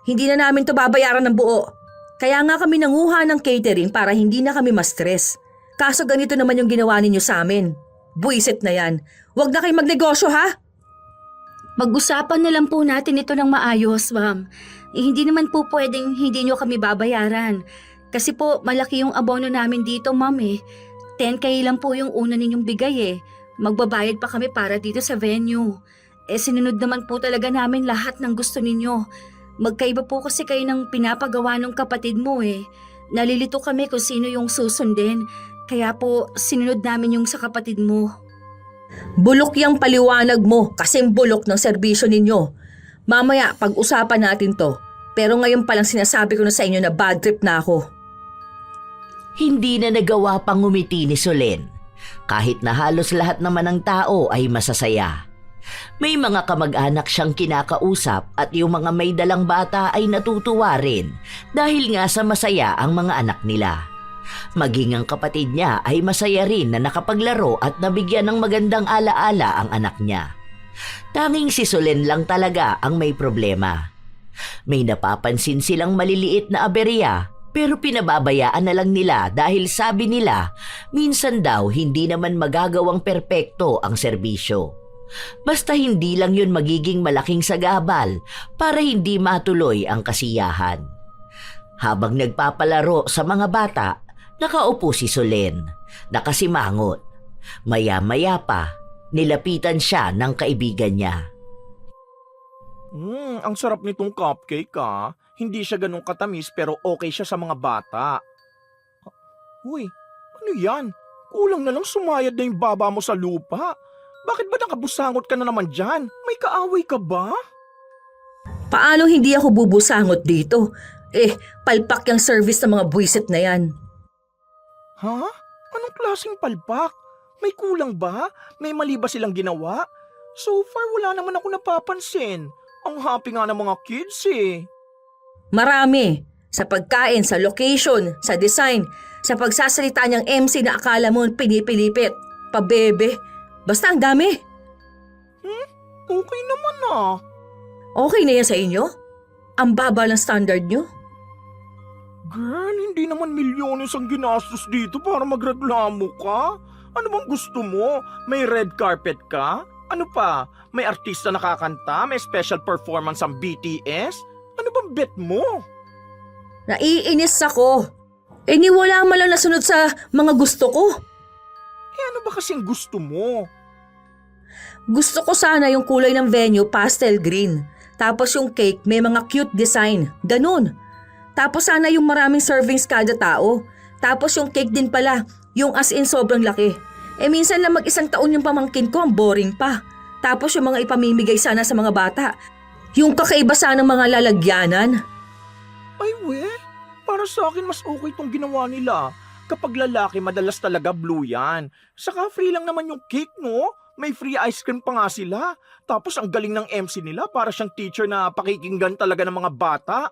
Hindi na namin to babayaran ng buo. Kaya nga kami nanguha ng catering para hindi na kami ma-stress. Kaso ganito naman yung ginawa ninyo sa amin. Buisit na yan. Huwag na kayo magnegosyo ha! Pag-usapan na lang po natin ito ng maayos, ma'am. Hindi naman po pwedeng hindi nyo kami babayaran. Kasi po, malaki yung abono namin dito, ma'am eh. 10K lang po yung una ninyong bigay eh. Magbabayad pa kami para dito sa venue. Sinunod naman po talaga namin lahat ng gusto ninyo. Magkaiba po kasi kayo ng pinapagawa ng kapatid mo eh. Nalilito kami kung sino yung susundin. Kaya po, sinunod namin yung sa kapatid mo. Bulok yung paliwanag mo kasing bulok ng serbisyo ninyo. Mamaya pag-usapan natin to. Pero ngayon palang sinasabi ko na sa inyo na bad trip na ako. Hindi na nagawa pang ngumiti ni Solen. Kahit na halos lahat naman ng tao ay masasaya. May mga kamag-anak siyang kinakausap at yung mga may dalang bata ay natutuwa rin dahil nga sa masaya ang mga anak nila. Maging ang kapatid niya ay masaya rin na nakapaglaro at nabigyan ng magandang alaala ang anak niya. Tanging si Solen lang talaga ang may problema. May napapansin silang maliliit na aberya pero pinababayaan na lang nila dahil sabi nila minsan daw hindi naman magagawang perpekto ang serbisyo. Basta hindi lang yun magiging malaking sagabal para hindi matuloy ang kasiyahan. Habang nagpapalaro sa mga bata, nakaupo si Solen, nakasimangot. Maya-maya pa, nilapitan siya ng kaibigan niya. Ang sarap nitong cupcake ah. Hindi siya ganun katamis pero okay siya sa mga bata. Uy, ano yan? Kulang na lang sumayad na yung baba mo sa lupa. Bakit ba nakabusangot ka na naman dyan? May kaaway ka ba? Paano hindi ako bubusangot dito? Palpak yung service ng mga buwisit na yan. Ha? Anong klaseng palpak? May kulang ba? May mali ba silang ginawa? So far wala naman ako napapansin. Ang happy nga ng mga kids eh. Marami. Sa pagkain, sa location, sa design, sa pagsasalita niyang MC na akala mo pinipilipit. Pabebe. Basta ang dami. Okay naman ah. Okay na yan sa inyo? Ang baba ng standard niyo? Girl, hindi naman milyones ang ginastos dito para magreklamo ka. Ano bang gusto mo? May red carpet ka? Ano pa? May artista nakakanta? May special performance ang BTS? Ano bang bet mo? Naiinis ako. Wala man lang nasunod sa mga gusto ko. Ano ba kasing gusto mo? Gusto ko sana yung kulay ng venue pastel green. Tapos yung cake may mga cute design. Ganun. Tapos sana yung maraming servings kada tao. Tapos yung cake din pala, yung as in sobrang laki. Minsan lang mag-isang taon yung pamangkin ko, ang boring pa. Tapos yung mga ipamimigay sana sa mga bata. Yung kakaiba sana ng mga lalagyanan. Ay we, para sa akin mas okay tong ginawa nila. Kapag lalaki, madalas talaga blue yan. Saka free lang naman yung cake, no? May free ice cream pa nga sila. Tapos ang galing ng MC nila para siyang teacher na pakikinggan talaga ng mga bata.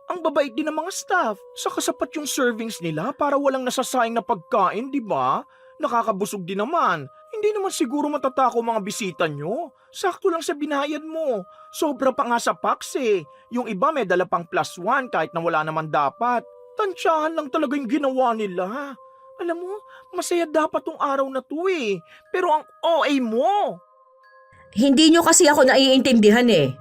Ang babait din ng mga staff. Saka sapat yung servings nila para walang nasasayang na pagkain, di ba? Nakakabusog din naman. Hindi naman siguro matatako mga bisita nyo. Sakto lang sa binayad mo. Sobra pa nga sa packs eh. Yung iba may dala pang +1 kahit na wala naman dapat. Tansyahan lang talaga yung ginawa nila. Alam mo, masaya dapat tong araw na to eh. Pero ang OA mo. Hindi nyo kasi ako naiintindihan eh.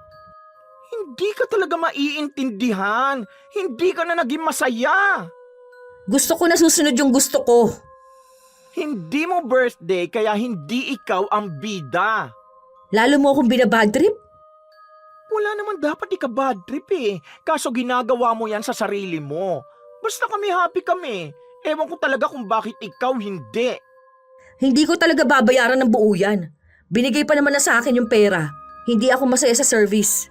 Hindi ka talaga maiintindihan. Hindi ka na naging masaya. Gusto ko na susunod yung gusto ko. Hindi mo birthday kaya hindi ikaw ang bida. Lalo mo akong binabad trip? Wala naman dapat ika-bad trip eh. Kaso ginagawa mo yan sa sarili mo. Basta kami happy kami. Ewan ko talaga kung bakit ikaw hindi. Hindi ko talaga babayaran ng buo yan. Binigay pa naman na sa akin yung pera. Hindi ako masaya sa service.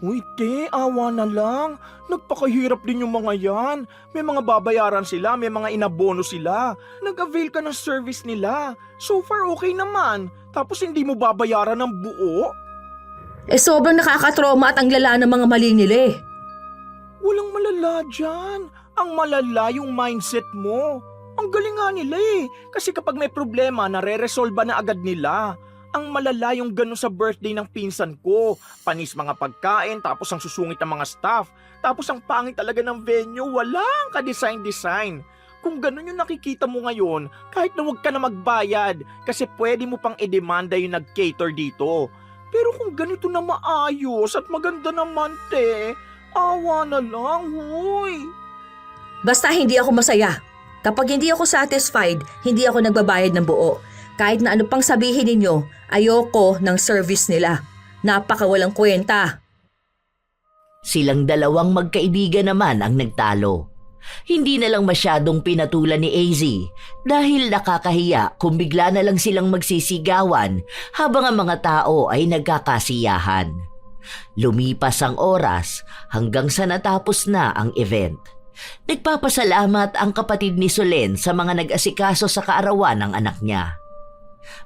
Uy, te, awa na lang. Nagpakahirap din yung mga yan. May mga babayaran sila, may mga inabono sila. Nag-avail ka ng service nila. So far okay naman. Tapos hindi mo babayaran ng buo? Sobrang nakakatroma at ang lala ng mga mali nila eh. Walang malala dyan. Ang malala yung mindset mo. Ang galing nga nila eh. Kasi kapag may problema, nare-resolba na agad nila. Ang malala yung ganun sa birthday ng pinsan ko. Panis mga pagkain, tapos ang susungit ng mga staff. Tapos ang pangit talaga ng venue, walang ka-design-design. Kung ganun yung nakikita mo ngayon, kahit na huwag ka na magbayad, kasi pwede mo pang idemanda yung nag-cater dito. Pero kung ganito na maayos at maganda naman, te, awa na lang, huy. Basta hindi ako masaya. Kapag hindi ako satisfied, hindi ako nagbabayad ng buo. Kahit na ano pang sabihin ninyo, ayoko ng service nila. Napakawalang kwenta. Silang dalawang magkaibigan naman ang nagtalo. Hindi na lang masyadong pinatulan ni AZ dahil nakakahiya kung bigla na lang silang magsisigawan habang ang mga tao ay nagkakasiyahan. Lumipas ang oras hanggang sa natapos na ang event. Nagpapasalamat ang kapatid ni Solen sa mga nag-asikaso sa kaarawan ng anak niya.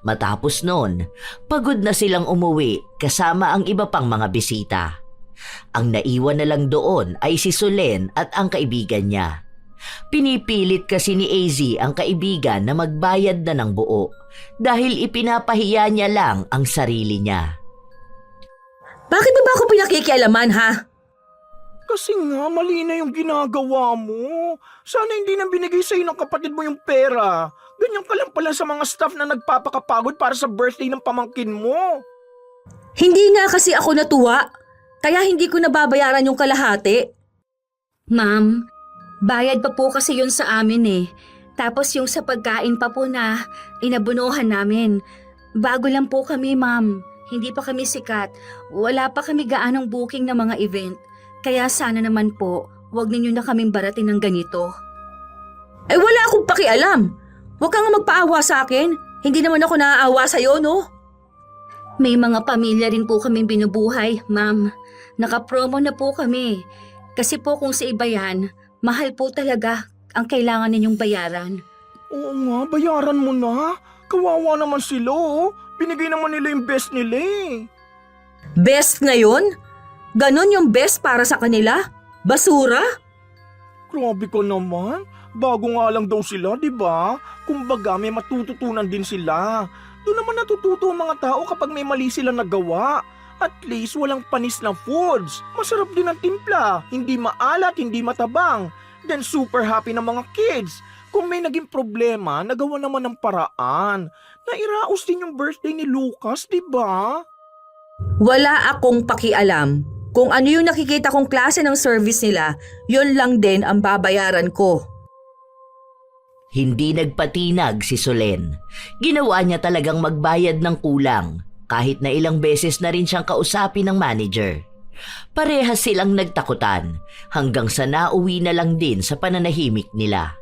Matapos noon, pagod na silang umuwi kasama ang iba pang mga bisita. Ang naiwan na lang doon ay si Solen at ang kaibigan niya. Pinipilit kasi ni AZ ang kaibigan na magbayad na ng buo dahil ipinapahiya niya lang ang sarili niya. Bakit ba ako pinakikialaman, ha? Kasi nga, mali na yung ginagawa mo. Sana hindi na binigay sa'yo ng kapatid mo yung pera. Ganyan ka lang pala sa mga staff na nagpapakapagod para sa birthday ng pamangkin mo. Hindi nga kasi ako natuwa. Kaya hindi ko nababayaran yung kalahati. Ma'am, bayad pa po kasi yun sa amin eh. Tapos yung sa pagkain pa po na inabunuhan namin. Bago lang po kami, ma'am. Hindi pa kami sikat. Wala pa kami gaanong booking ng mga event. Kaya sana naman po, wag ninyo na kaming baratin ng ganito. Eh wala akong pakialam. Huwag kang magpaawa sa akin. Hindi naman ako naaawa sa'yo, no? May mga pamilya rin po kaming binubuhay, ma'am. Nakapromo na po kami. Kasi po kung sa iba yan, mahal po talaga ang kailangan ninyong bayaran. Oo nga, bayaran mo na. Kawawa naman sila oh. Binigay naman nila yung best nila eh. Best ngayon? Ganon yung best para sa kanila? Basura? Grabe ka naman. Bago nga lang daw sila, di ba? Kumbaga may matututunan din sila. Doon naman natututo ang mga tao kapag may mali sila nagawa. At least walang panis na foods. Masarap din ang timpla. Hindi maalat, hindi matabang. Then super happy ng mga kids. Kung may naging problema, nagawa naman ng paraan. Nairaos din yung birthday ni Lucas, di ba? Wala akong pakialam. Kung ano yung nakikita kong klase ng service nila, yun lang din ang babayaran ko. Hindi nagpatinag si Solen. Ginawa niya talagang magbayad ng kulang kahit na ilang beses na rin siyang kausapin ng manager. Parehas silang nagtakutan hanggang sa nauwi na lang din sa pananahimik nila.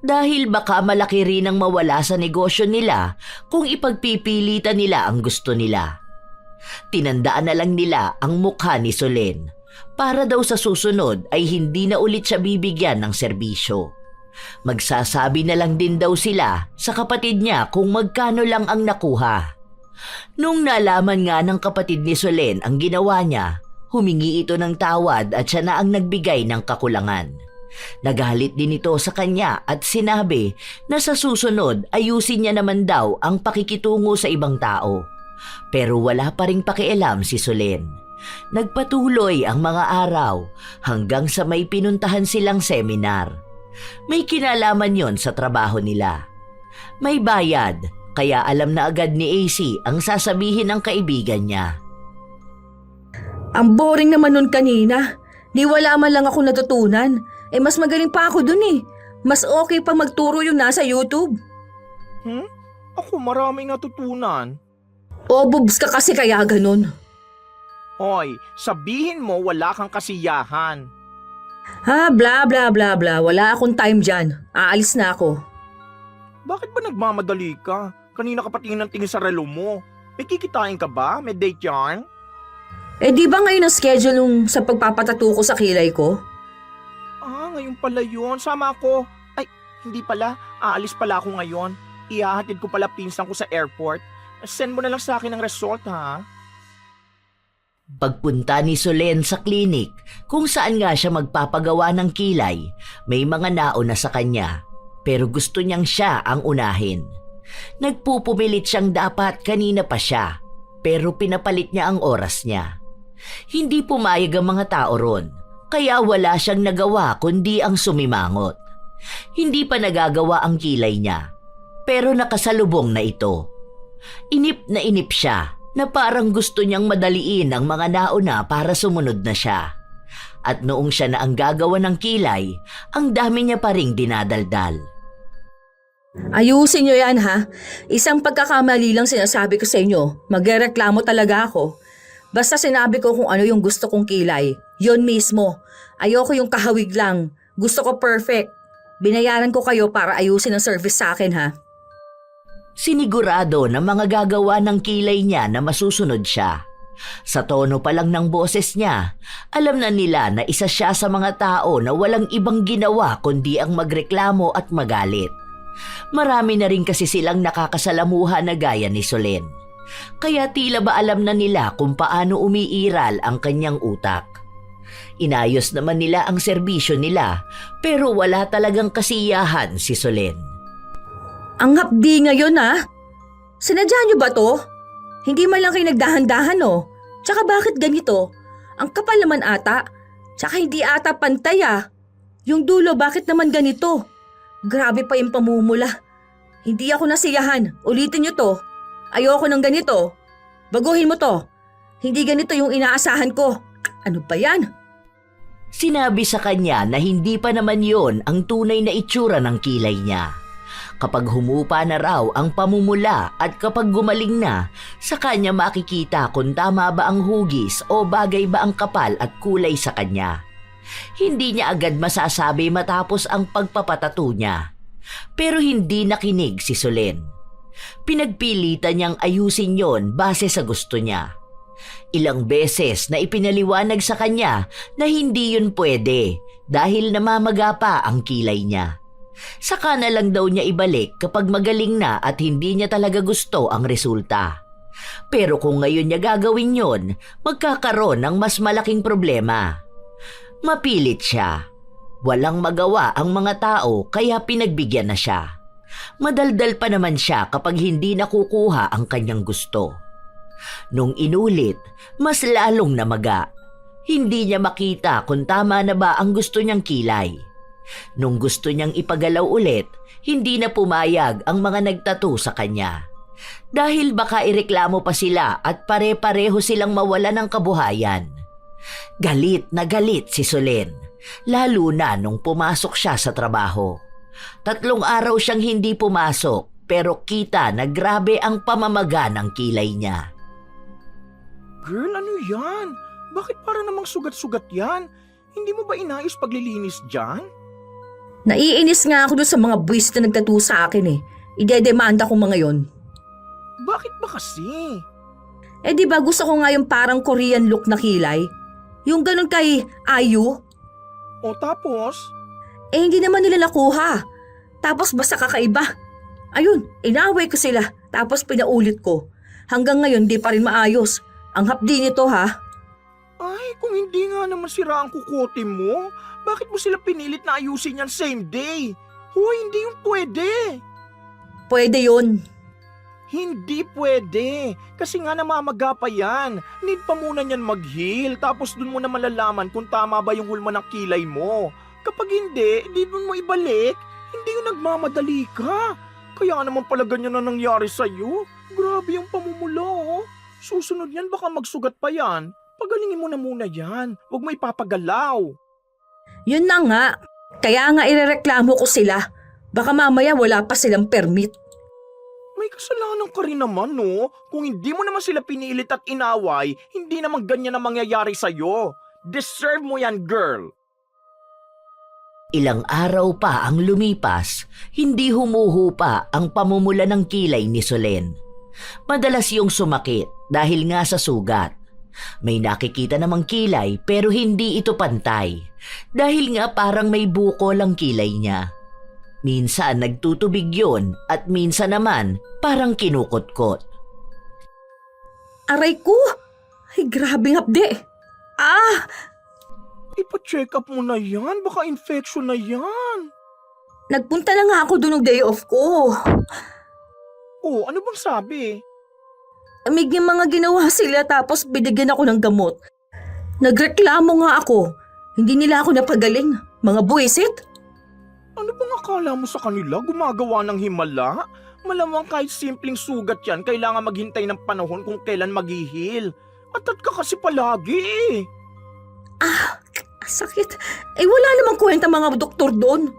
Dahil baka malaki rin ang mawala sa negosyo nila kung ipagpipilitan nila ang gusto nila. Tinandaan na lang nila ang mukha ni Solen para daw sa susunod ay hindi na ulit siya bibigyan ng serbisyo. Magsasabi na lang din daw sila sa kapatid niya kung magkano lang ang nakuha. Nung nalaman nga ng kapatid ni Solen ang ginawa niya, humingi ito ng tawad at siya na ang nagbigay ng kakulangan. Nagalit din ito sa kanya at sinabi na sa susunod ayusin niya naman daw ang pakikitungo sa ibang tao. Pero wala pa ring pakialam si Solen. Nagpatuloy ang mga araw hanggang sa may pinuntahan silang seminar. May kinalaman yon sa trabaho nila. May bayad, kaya alam na agad ni AC ang sasabihin ng kaibigan niya. Ang boring naman nun kanina. Di wala man lang ako natutunan. Mas magaling pa ako dun eh. Mas okay pa magturo yung nasa YouTube. Ako maraming natutunan. O boobs ka kasi kaya ganun. Hoy, sabihin mo wala kang kasiyahan. Ha, bla bla bla bla. Wala akong time dyan. Aalis na ako. Bakit ba nagmamadali ka? Kanina ka pa tingin ng tingin sa relo mo. May kikitain ka ba? May date yarn? Di ba ngayon ang schedule nung sa pagpapatato ko sa kilay ko? Ngayon pala yun. Sama ako. Ay, hindi pala. Aalis pala ako ngayon. Ihahatid ko pala pinsan ko sa airport. Send mo na lang sa akin ang result, ha? Pagpunta ni Solen sa klinik kung saan nga siya magpapagawa ng kilay, may mga nauna sa kanya. pero gusto niyang siya ang unahin. Nagpupumilit siyang dapat kanina pa siya, pero pinapalit niya ang oras niya. Hindi pumayag ang mga tao ron, kaya wala siyang nagawa kundi ang sumimangot. Hindi pa nagagawa ang kilay niya, pero nakasalubong na ito. Inip na inip siya na parang gusto niyang madaliin ang mga nauna para sumunod na siya. At noong siya na ang gagawa ng kilay, ang dami niya pa ring dinadaldal. Ayusin nyo yan ha. Isang pagkakamali lang sinasabi ko sa inyo. Magrereklamo talaga ako. Basta sinabi ko kung ano yung gusto kong kilay. Yon mismo. Ayoko yung kahawig lang. Gusto ko perfect. Binayaran ko kayo para ayusin ang service sa akin ha. Sinigurado na mga gagawa ng kilay niya na masusunod siya. Sa tono pa lang ng boses niya, alam na nila na isa siya sa mga tao na walang ibang ginawa kundi ang magreklamo at magalit. Marami na rin kasi silang nakakasalamuha na gaya ni Solen. Kaya tila ba alam na nila kung paano umiiral ang kanyang utak. Inayos naman nila ang serbisyo nila, pero wala talagang kasiyahan si Solen. Ang hapdi ngayon ha. Sinadya nyo ba to? Hindi man lang kayo nagdahan-dahan oh. Tsaka bakit ganito? Ang kapal naman ata. Tsaka hindi ata pantay ah. Yung dulo bakit naman ganito? Grabe pa yung pamumula. Hindi ako nasiyahan. Ulitin nyo to. Ayoko ng ganito. Baguhin mo to. Hindi ganito yung inaasahan ko. Ano ba yan? Sinabi sa kanya na hindi pa naman yon ang tunay na itsura ng kilay niya. Kapag humupa na raw ang pamumula at kapag gumaling na, sa kanya makikita kung tama ba ang hugis o bagay ba ang kapal at kulay sa kanya. Hindi niya agad masasabi matapos ang pagpapatato niya. Pero hindi nakinig si Solen. Pinagpilitan niyang ayusin yon base sa gusto niya. Ilang beses na ipinaliwanag sa kanya na hindi yun pwede dahil namamaga pa ang kilay niya. Saka na lang daw niya ibalik kapag magaling na at hindi niya talaga gusto ang resulta. Pero kung ngayon niya gagawin yon, magkakaroon ng mas malaking problema. Mapilit siya. Walang magawa ang mga tao kaya pinagbigyan na siya. Madaldal pa naman siya kapag hindi nakukuha ang kanyang gusto. Nung inulit, mas lalong namaga. Hindi niya makita kung tama na ba ang gusto niyang kilay. Nung gusto niyang ipagalaw ulit, hindi na pumayag ang mga nagtato sa kanya. Dahil baka ireklamo pa sila at pare-pareho silang mawala ng kabuhayan. Galit na galit si Solen, lalo na nung pumasok siya sa trabaho. 3 araw siyang hindi pumasok pero kita na grabe ang pamamaga ng kilay niya. Girl, ano yan? Bakit para namang sugat-sugat yan? Hindi mo ba inayos paglilinis dyan? Naiinis nga ako doon sa mga buwis na nagtattoo sa akin eh. Idedemanda ko mga yon. Bakit ba kasi? Eh di ba gusto ko nga yung parang Korean look na kilay? Yung ganun kay Ayu? O tapos? Eh hindi naman nila nakuha. Tapos basta kakaiba. Ayun, inaway ko sila. Tapos pinaulit ko. Hanggang ngayon di pa rin maayos. Ang hapdi nito ha. Ay, kung hindi nga naman sira ang kukote mo, bakit mo sila pinilit na ayusin yan same day? Hoy, hindi yung pwede. Pwede yun. Hindi pwede. Kasi nga namamaga pa yan. Need pa muna niyan mag-heal. Tapos dun mo na malalaman kung tama ba yung hulma ng kilay mo. Kapag hindi, di dun mo ibalik. Hindi yung nagmamadali ka. Kaya naman pala ganyan na nangyari sa'yo. Grabe yung pamumula oh. Susunod yan baka magsugat pa yan. Pagalingin mo na muna yan. Huwag mo ipapagalaw. Yun na nga. Kaya nga irereklamo ko sila. Baka mamaya wala pa silang permit. May kasalanan ka rin naman, no? Kung hindi mo naman sila pinilit at inaway, hindi naman ganyan ang mangyayari sa'yo. Deserve mo yan, girl. Ilang araw pa ang lumipas, hindi humuhupa ang pamumula ng kilay ni Solen. Madalas yung sumakit dahil nga sa sugat. May nakikita namang kilay pero hindi ito pantay dahil nga parang may bukol ang kilay niya. Minsan nagtutubig yun at minsan naman parang kinukutkot. Aray ko! Ay grabing hapde. Ah! Ipa-check up mo na yan. Baka infection na yan. Nagpunta na nga ako doon ng day off ko. Oh, ano bang sabi? May mga ginawa sila tapos binigyan ako ng gamot. Nagreklamo nga ako. Hindi nila ako napagaling. Mga buwisit. Ano bang akala mo sa kanila? Gumagawa ng himala? Malamang kahit simpleng sugat yan, kailangan maghintay ng panahon kung kailan maghihil. Atat ka kasi palagi eh. Sakit. Wala namang kwenta mga doktor doon.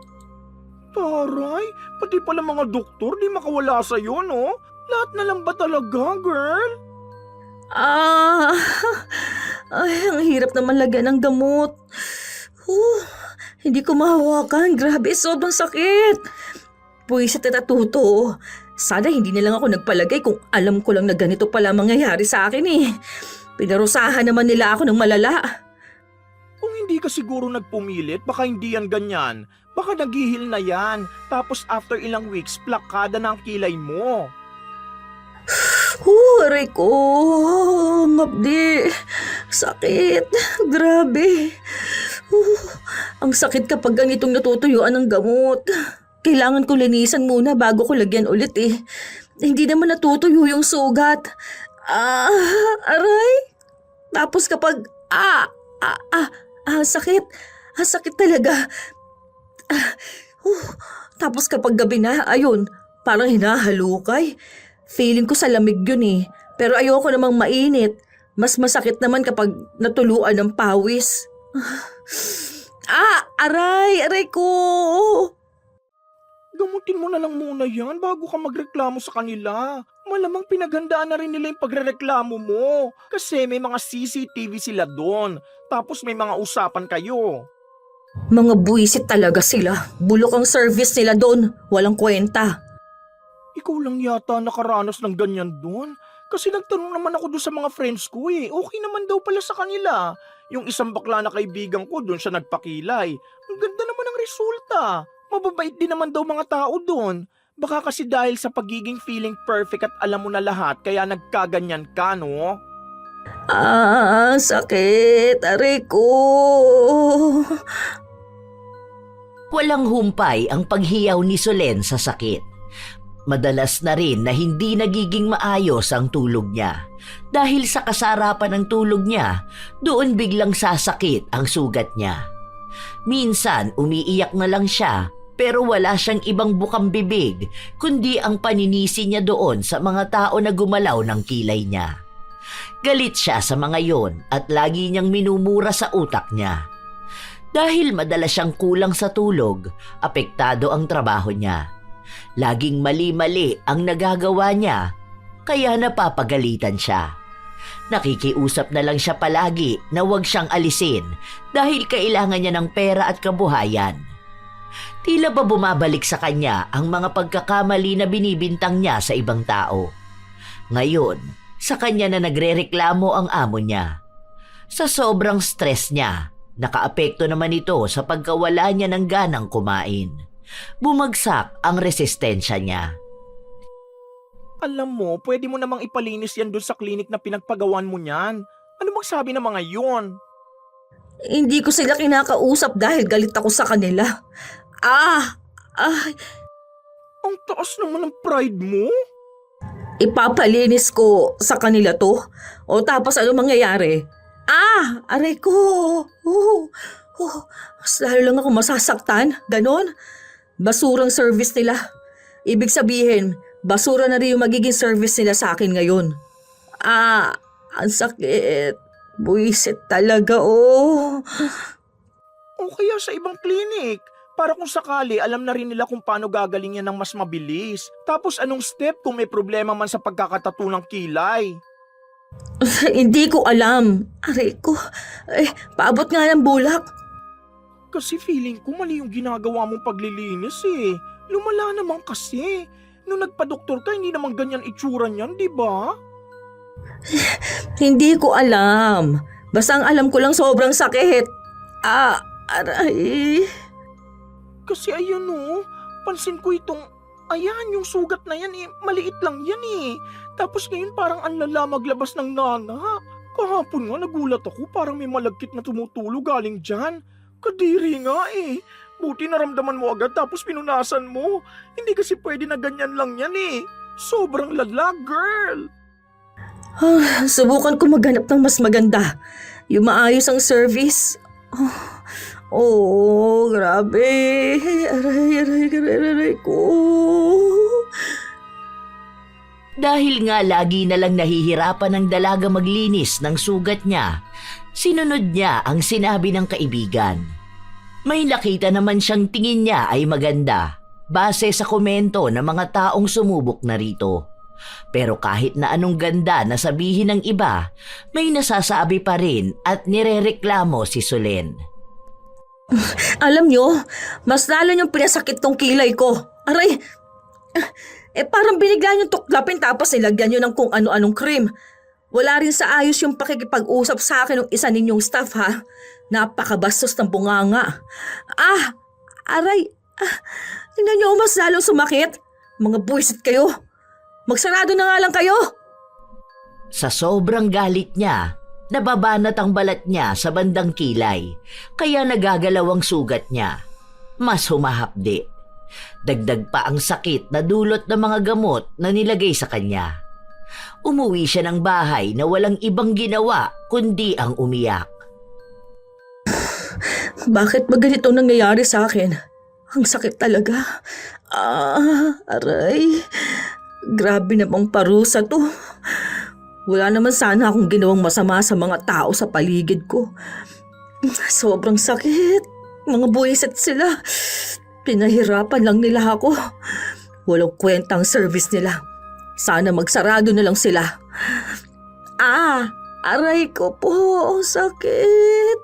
Taray, pati pala mga doktor di makawala sa'yo, no? Lahat na lang ba talaga, girl? Ang hirap naman lagyan ng gamot. Hindi ko mahawakan. Grabe, sobrang sakit. Puwisit at atuto. Sana hindi na lang ako nagpalagay kung alam ko lang na ganito pala mangyayari sa akin eh. Pinarusahan naman nila ako ng malala. Kung hindi ka siguro nagpumilit, baka hindi yan ganyan. Baka naghihil na yan. Tapos after ilang weeks, plakada na ang kilay mo. Aray ko. Ngapdi. Sakit. Grabe. Ang sakit kapag ganitong natutuyuan ng gamot. Kailangan ko linisan muna bago ko lagyan ulit eh. Hindi naman natutuyo yung sugat. Aray. Tapos kapag sakit. Sakit talaga. Tapos kapag gabi na, ayun, parang hinahalukay. Feeling ko sa lamig yun eh. Pero ayoko namang mainit. Mas masakit naman kapag natuluan ng pawis. Aray ko. Gamutin mo na lang muna yan bago ka magreklamo sa kanila. Malamang pinaghandaan na rin nila yung pagrereklamo mo. Kasi may mga CCTV sila doon. Tapos may mga usapan kayo. Mga buwisit talaga sila. Bulok ang service nila doon. Walang kwenta. Ikaw lang yata nakaranas ng ganyan doon. Kasi nagtanong naman ako doon sa mga friends ko eh. Okay naman daw pala sa kanila. Yung isang bakla na kaibigan ko doon siya nagpakilay. Ang ganda naman ang resulta. Mababait din naman daw mga tao doon. Baka kasi dahil sa pagiging feeling perfect at alam mo na lahat kaya nagkaganyan ka, no? Sakit. Aray ko. Walang humpay ang paghiyaw ni Solen sa sakit. Madalas na rin na hindi nagiging maayos ang tulog niya. Dahil sa kasarapan ng tulog niya, doon biglang sasakit ang sugat niya. Minsan umiiyak na lang siya pero wala siyang ibang bukang bibig kundi ang paninisi niya doon sa mga tao na gumalaw ng kilay niya. Galit siya sa mga yon at lagi niyang minumura sa utak niya. Dahil madalas siyang kulang sa tulog, apektado ang trabaho niya. Laging mali-mali ang nagagawa niya, kaya napapagalitan siya. Nakikiusap na lang siya palagi na huwag siyang alisin dahil kailangan niya ng pera at kabuhayan. Tila ba bumabalik sa kanya ang mga pagkakamali na binibintang niya sa ibang tao. Ngayon, sa kanya na nagrereklamo ang amo niya. Sa sobrang stress niya, nakaapekto naman ito sa pagkawala niya ng ganang kumain. Bumagsak ang resistensya niya. Alam mo, pwede mo namang ipalinis yan doon sa klinik na pinagpagawan mo niyan. Ano bang sabi ng mga yon? Hindi ko sila kinakausap dahil galit ako sa kanila. Ang taas naman ng pride mo. Ipapalinis ko sa kanila to. O tapos ano mangyayari? Aray ko. Mas lalo lang ako masasaktan. Ganon. Basurang service nila. Ibig sabihin, basura na rin yung magiging service nila sa akin ngayon. Ang sakit. Buwisit talaga, O kaya sa ibang klinik. Para kung sakali, alam na rin nila kung paano gagaling yan ng mas mabilis. Tapos anong step kung may problema man sa pagkakatato ng kilay? Hindi ko alam. Aray ko. Paabot nga ng bulak. Kasi feeling ko mali yung ginagawa mong paglilinis eh. Lumala naman kasi. Nung nagpa-doktor ka, hindi naman ganyan itsura niyan, di ba? Hindi ko alam. Basta ang alam ko lang sobrang sakit. Aray. Kasi ayan pansin ko itong, ayan yung sugat na yan eh, maliit lang yan eh. Tapos ngayon parang ang lala maglabas ng nana. Kahapon nga nagulat ako, parang may malagkit na tumutulo galing dyan. Kadiri nga eh. Buti naramdaman mo agad tapos pinunasan mo. Hindi kasi pwede na ganyan lang yan eh. Sobrang lala, girl. Subukan ko maghanap ng mas maganda. Yung maayos ang service. Grabe. Aray ko. Dahil nga lagi na lang nahihirapan ng dalaga maglinis ng sugat niya, sinunod niya ang sinabi ng kaibigan. May nakita naman siyang tingin niya ay maganda, base sa komento ng mga taong sumubok na rito. Pero kahit na anong ganda na sabihin ng iba, may nasasabi pa rin at nirereklamo si Solen. Alam nyo, mas lalo niyong pinasakit tong kilay ko. Aray, parang binigla niyong tuklapin tapos nilagyan niyo ng kung ano-anong cream. Wala rin sa ayos yung pakikipag-usap sa akin ng isa ninyong staff ha. Napakabastos ng bunganga. Aray, tingnan niyo mas lalong sumakit. Mga buwisit kayo. Magsarado na nga lang kayo. Sa sobrang galit niya, nababanat ang balat niya sa bandang kilay, kaya nagagalaw ang sugat niya. Mas humahapdi. Dagdag pa ang sakit na dulot ng mga gamot na nilagay sa kanya. Umuwi siya ng bahay na walang ibang ginawa kundi ang umiyak. Bakit ba ganito nangyayari sa akin? Ang sakit talaga. Aray. Grabe namang parusa to. Wala naman sana akong ginawang masama sa mga tao sa paligid ko. Sobrang sakit. Mga buwisit sila. Pinahirapan lang nila ako. Walang kwentang service nila. Sana magsarado na lang sila. Aray ko po. Sakit.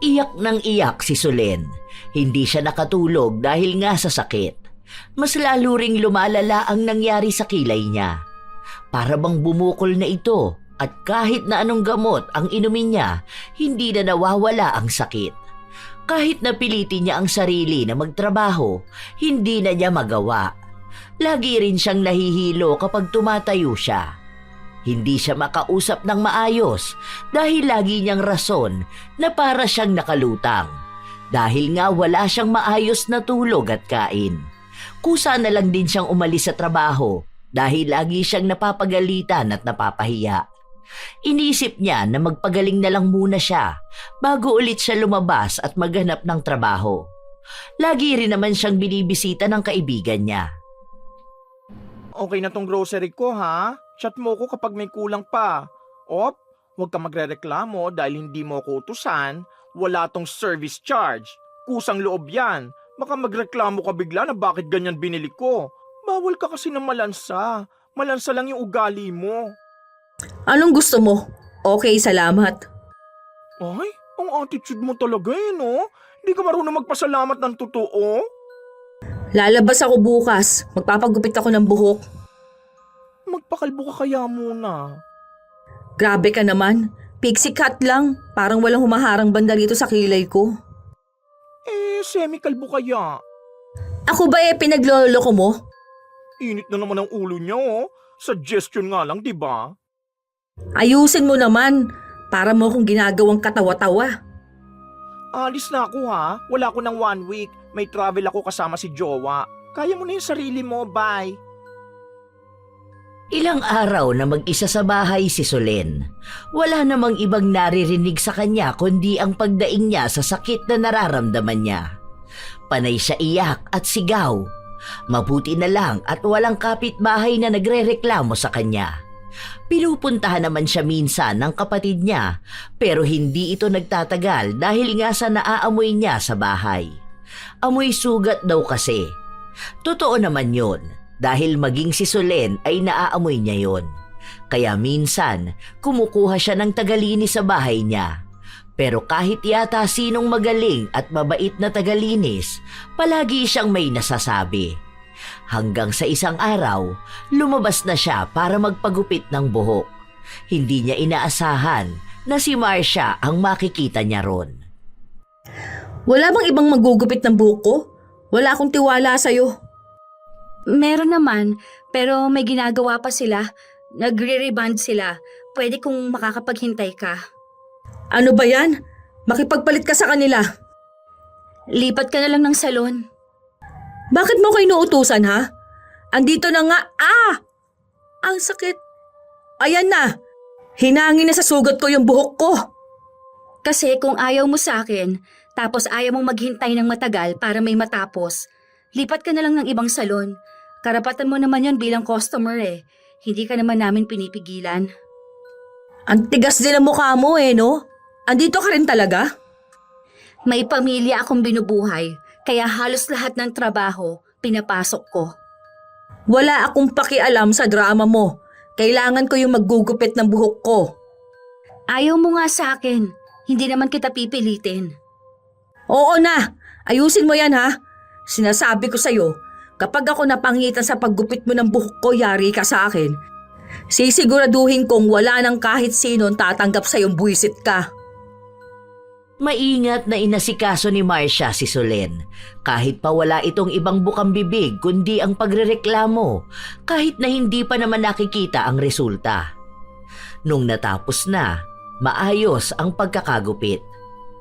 Iyak ng iyak si Solen. Hindi siya nakatulog dahil nga sa sakit. Mas lalo ring lumalala ang nangyari sa kilay niya. Para bang bumukol na ito at kahit na anong gamot ang inumin niya, hindi na nawawala ang sakit. Kahit napilitin niya ang sarili na magtrabaho, hindi na niya magawa. Lagi rin siyang nahihilo kapag tumatayo siya. Hindi siya makausap ng maayos dahil lagi niyang rason na para siyang nakalutang. Dahil nga wala siyang maayos na tulog at kain. Kusa na lang din siyang umalis sa trabaho dahil lagi siyang napapagalitan at napapahiya. Inisip niya na magpagaling na lang muna siya bago ulit siya lumabas at maghanap ng trabaho. Lagi rin naman siyang binibisita ng kaibigan niya. Okay na tong grocery ko ha? Chat mo ko kapag may kulang pa. Huwag ka magrereklamo dahil hindi mo ko utusan. Wala tong service charge. Kusang loob yan. Baka magreklamo ka bigla na bakit ganyan binili ko. Bawal ka kasi ng malansa. Malansa lang yung ugali mo. Anong gusto mo? Okay, salamat. Ay, ang attitude mo talaga no? Hindi ka marunong magpasalamat ng totoo. Lalabas ako bukas. Magpapagupit ako ng buhok. Magpakalbo ka kaya muna. Grabe ka naman. Pixie cut lang. Parang walang humaharang banda rito sa kilay ko. Semi-kalbo kaya. Ako ba pinagloloko mo? Init na naman ang ulo niya Suggestion nga lang, di ba? Ayusin mo naman. Para mo akong ginagawang katawa-tawa. Alis na ako ha. Wala ko ng 1 week. May travel ako kasama si Jowa. Kaya mo na yung sarili mo. Bye. Ilang araw na mag-isa sa bahay si Solen. Wala namang ibang naririnig sa kanya kundi ang pagdaing niya sa sakit na nararamdaman niya. Panay siya iyak at sigaw. Mabuti na lang at walang kapitbahay na nagrereklamo sa kanya. Pinupuntahan naman siya minsan ng kapatid niya pero hindi ito nagtatagal dahil nga sa naaamoy niya sa bahay. Amoy sugat daw kasi. Totoo naman yun. Dahil maging si Solen ay naaamoy niya yon. Kaya minsan, kumukuha siya ng tagalinis sa bahay niya. Pero kahit yata sinong magaling at mabait na tagalinis, palagi siyang may nasasabi. Hanggang sa isang araw, lumabas na siya para magpagupit ng buhok. Hindi niya inaasahan na si Marcia ang makikita niya ron. Wala bang ibang magugupit ng buhok ko? Wala akong tiwala sa'yo. Meron naman, pero may ginagawa pa sila. Nagre-reband sila. Pwede kung makakapaghintay ka. Ano ba yan? Makipagpalit ka sa kanila. Lipat ka na lang ng salon. Bakit mo ko inuutusan ha? Andito na nga. Ang sakit. Ayan na. Hinangin na sa sugat ko yung buhok ko. Kasi kung ayaw mo sa akin, tapos ayaw mong maghintay ng matagal para may matapos, lipat ka na lang ng ibang salon. Karapatan mo naman yon bilang customer eh. Hindi ka naman namin pinipigilan. Ang tigas din ang mukha mo no? Andito ka rin talaga? May pamilya akong binubuhay, kaya halos lahat ng trabaho pinapasok ko. Wala akong pakialam sa drama mo. Kailangan ko yung maggugupit ng buhok ko. Ayaw mo nga sa akin, hindi naman kita pipilitin. Oo na, ayusin mo yan ha. Sinasabi ko sa'yo, kapag ako napangitan sa paggupit mo ng buhok ko, yari ka sa akin. Sisiguraduhin kong wala nang kahit sino tatanggap sa'yong buwisit ka. Maingat na inasikaso ni Marcia si Solen. Kahit pa wala itong ibang bukang bibig kundi ang pagrereklamo, kahit na hindi pa naman nakikita ang resulta. Nung natapos na, maayos ang pagkakagupit.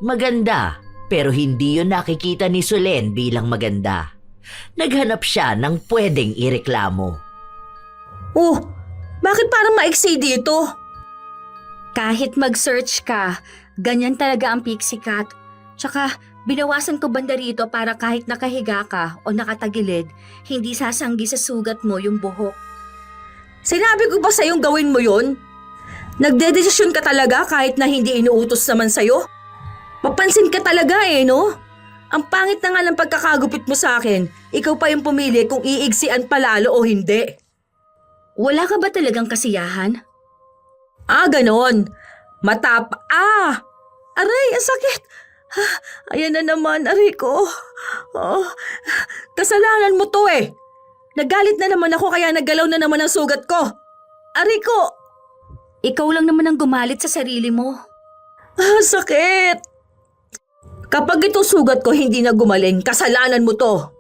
Maganda, pero hindi yun nakikita ni Solen bilang maganda. Naghanap siya ng pwedeng ireklamo. Oh, bakit parang maiksi dito? Kahit mag-search ka, ganyan talaga ang pixie cut. Tsaka, binawasan ko banda rito para kahit nakahiga ka o nakatagilid, hindi sasanggi sa sugat mo yung buhok. Sinabi ko ba sa'yong gawin mo yun? Nagdedesisyon ka talaga kahit na hindi inuutos naman sa'yo? Papansin ka talaga no? Ang pangit na nga ng pagkakagupit mo sa akin, ikaw pa yung pumili kung iigsian palalo o hindi. Wala ka ba talagang kasiyahan? Ganon. Aray, ang sakit. Ayan na naman, aray ko. Kasalanan mo to eh. Nagalit na naman ako kaya naggalaw na naman ang sugat ko. Aray ko. Ikaw lang naman ang gumalit sa sarili mo. Sakit. Kapag itong sugat ko hindi na gumaling, kasalanan mo to.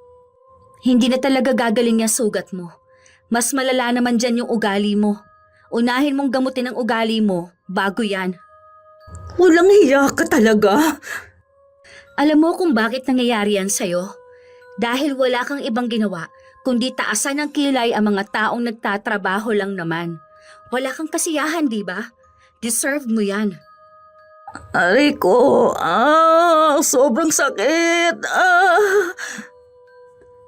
Hindi na talaga gagaling yung sugat mo. Mas malala naman dyan yung ugali mo. Unahin mong gamutin ang ugali mo bago yan. Walang hiya ka talaga. Alam mo kung bakit nangyayari yan sa'yo? Dahil wala kang ibang ginawa, kundi taasan ng kilay ang mga taong nagtatrabaho lang naman. Wala kang kasiyahan, di ba? Deserve mo yan. Aray ko, sobrang sakit.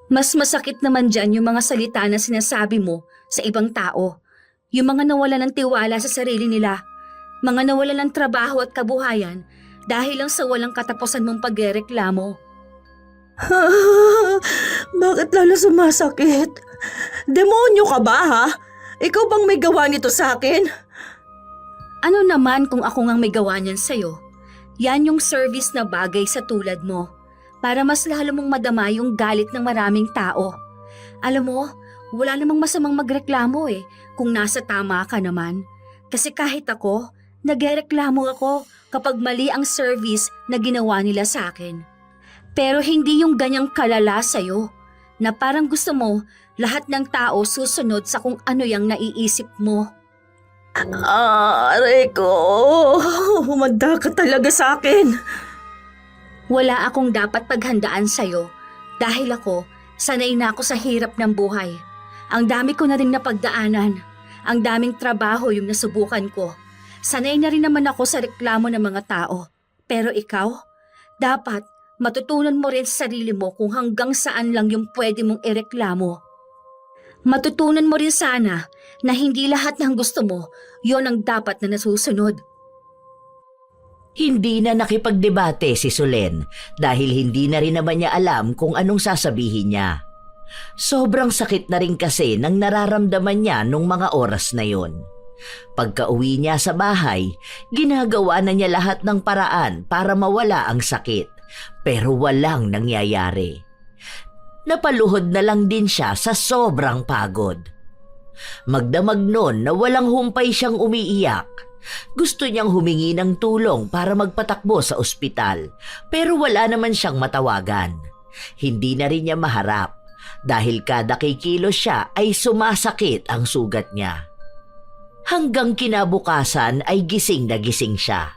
Mas masakit naman dyan yung mga salita na sinasabi mo sa ibang tao. Yung mga nawala ng tiwala sa sarili nila. Mga nawala ng trabaho at kabuhayan dahil lang sa walang katapusan mong pagrereklamo. Bakit lalo sumasakit? Demonyo ka ba ha? Ikaw bang may gawa nito sa akin? Ano naman kung ako ngang may gawa niyan sa'yo? Yan yung service na bagay sa tulad mo para mas lalo mong madama yung galit ng maraming tao. Alam mo, wala namang masamang magreklamo kung nasa tama ka naman. Kasi kahit ako, nagreklamo ako kapag mali ang service na ginawa nila sa akin. Pero hindi yung ganyang kalala sa'yo na parang gusto mo lahat ng tao susunod sa kung ano yung naiisip mo. Aray ko, humanda ka talaga sa akin. Wala akong dapat paghandaan sa'yo dahil ako, sanay na ako sa hirap ng buhay. Ang dami ko na rin napagdaanan. Ang daming trabaho yung nasubukan ko. Sanay na rin naman ako sa reklamo ng mga tao. Pero ikaw, dapat matutunan mo rin sa sarili mo kung hanggang saan lang yung pwede mong ireklamo. Matutunan mo rin sana na hindi lahat ng gusto mo, yon ang dapat na nasusunod. Hindi na nakipagdebate si Solen dahil hindi na rin naman niya alam kung anong sasabihin niya. Sobrang sakit na rin kasi ng nararamdaman niya nung mga oras na yon. Pagka-uwi niya sa bahay, ginagawa na niya lahat ng paraan para mawala ang sakit, pero walang nangyayari. Napaluhod na lang din siya sa sobrang pagod. Magdamag noon na walang humpay siyang umiiyak. Gusto niyang humingi ng tulong para magpatakbo sa ospital, pero wala naman siyang matawagan. Hindi na rin niya maharap dahil kada kikilos siya ay sumasakit ang sugat niya. Hanggang kinabukasan ay gising na gising siya.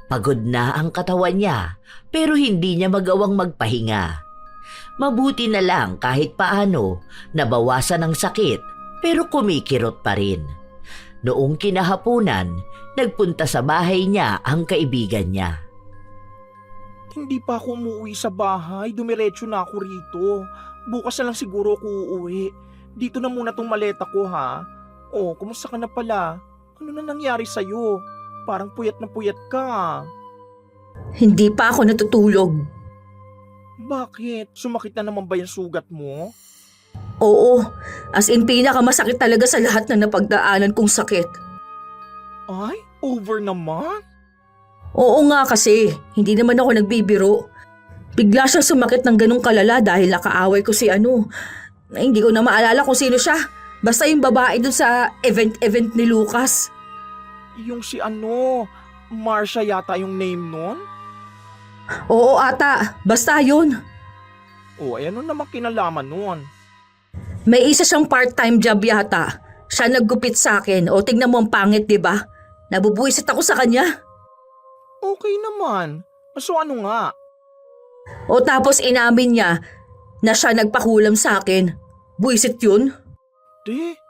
Pagod na ang katawan niya pero hindi niya magawang magpahinga. Mabuti na lang kahit paano nabawasan ang sakit pero kumikirot pa rin. Noong kinahapunan, nagpunta sa bahay niya ang kaibigan niya. Hindi pa ako umuwi sa bahay. Dumiretso na ako rito. Bukas na lang siguro ako uuwi. Dito na muna tong maleta ko, ha? Oh, kumusta ka na pala? Ano na nangyari sa'yo? Parang puyat na puyat ka. Hindi pa ako natutulog. Bakit? Sumakit na naman ba yung sugat mo? Oo, as in pinakamasakit talaga sa lahat na napagdaanan kong sakit. Ay, over naman? Oo nga kasi, hindi naman ako nagbibiro. Bigla siya sumakit ng ganong kalala dahil nakaaway ko si hindi ko na maalala kung sino siya. Basta yung babae dun sa event ni Lucas. Yung si Marcia yata yung name nun? Oo ata, basta yun. O, ano naman kinalaman nun? May isa siyang part-time job yata. Siya naggupit sa akin. O tignan mo ang pangit, di ba? Nabubuisit ako sa kanya. Okay naman. So ano nga? O tapos inamin niya na siya nagpakulam sa akin. Buisit yun?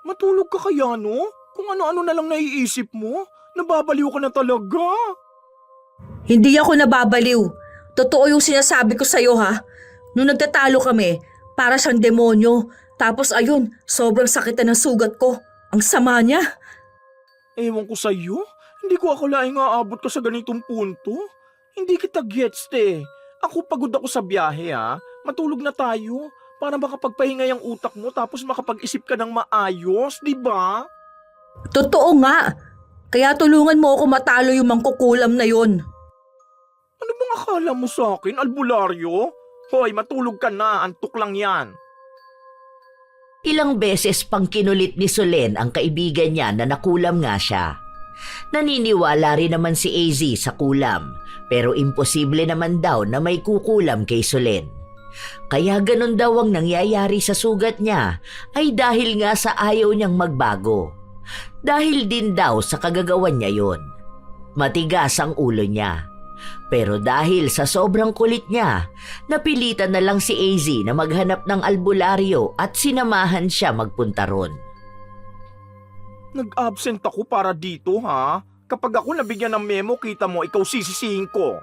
Matulog ka kaya no? Kung ano-ano na lang naiisip mo, nababaliw ka na talaga. Hindi ako nababaliw. Totoo yung sinasabi ko sa'yo ha. Nung nagtatalo kami, para siyang demonyo. Tapos ayun, sobrang sakit na ng sugat ko. Ang sama niya. Ewan ko sa'yo, hindi ko akalaing aabot ka sa ganitong punto. Hindi kita gets Ako pagod ako sa biyahe ha. Matulog na tayo para makapagpahinga yung utak mo tapos makapag-isip ka ng maayos, di ba? Totoo nga. Kaya tulungan mo ako matalo yung mangkukulam na yon. Ano bang akala mo sa akin, albularyo? Hoy, matulog ka na, antok lang yan. Ilang beses pang kinulit ni Solen ang kaibigan niya na nakulam nga siya. Naniniwala rin naman si AZ sa kulam, pero imposible naman daw na may kukulam kay Solen. Kaya ganun daw ang nangyayari sa sugat niya ay dahil nga sa ayaw niyang magbago. Dahil din daw sa kagagawan niya yon. Matigas ang ulo niya. Pero dahil sa sobrang kulit niya, napilitan na lang si AZ na maghanap ng albularyo at sinamahan siya magpunta ron. Nag-absent ako para dito ha. Kapag ako nabigyan ng memo, kita mo, ikaw sisisihin ko.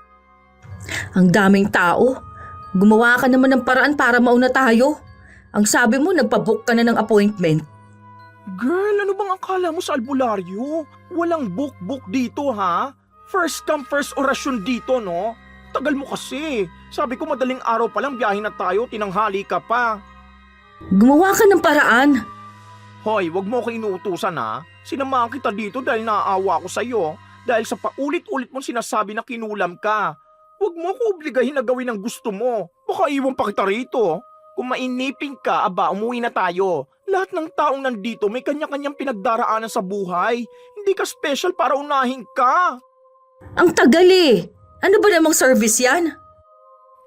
Ang daming tao. Gumawa ka naman ng paraan para mauna tayo. Ang sabi mo, nagpabook ka na ng appointment. Girl, ano bang akala mo sa albularyo? Walang book dito ha. First come, first orasyon dito, no? Tagal mo kasi. Sabi ko madaling araw pa lang biyahe na tayo, tinanghali ka pa. Gumawa ka ng paraan. Hoy, wag mo ako inuutusan ha. Sinamahan kita dito dahil naaawa ako sa'yo. Dahil sa paulit-ulit mong sinasabi na kinulam ka. Wag mo ako obligahin na gawin ang gusto mo. Baka iwan pa kita rito. Kung mainipin ka, umuwi na tayo. Lahat ng taong nandito may kanya-kanyang pinagdaraanan sa buhay. Hindi ka special para unahin ka. Ang tagal eh. Ano ba namang service yan?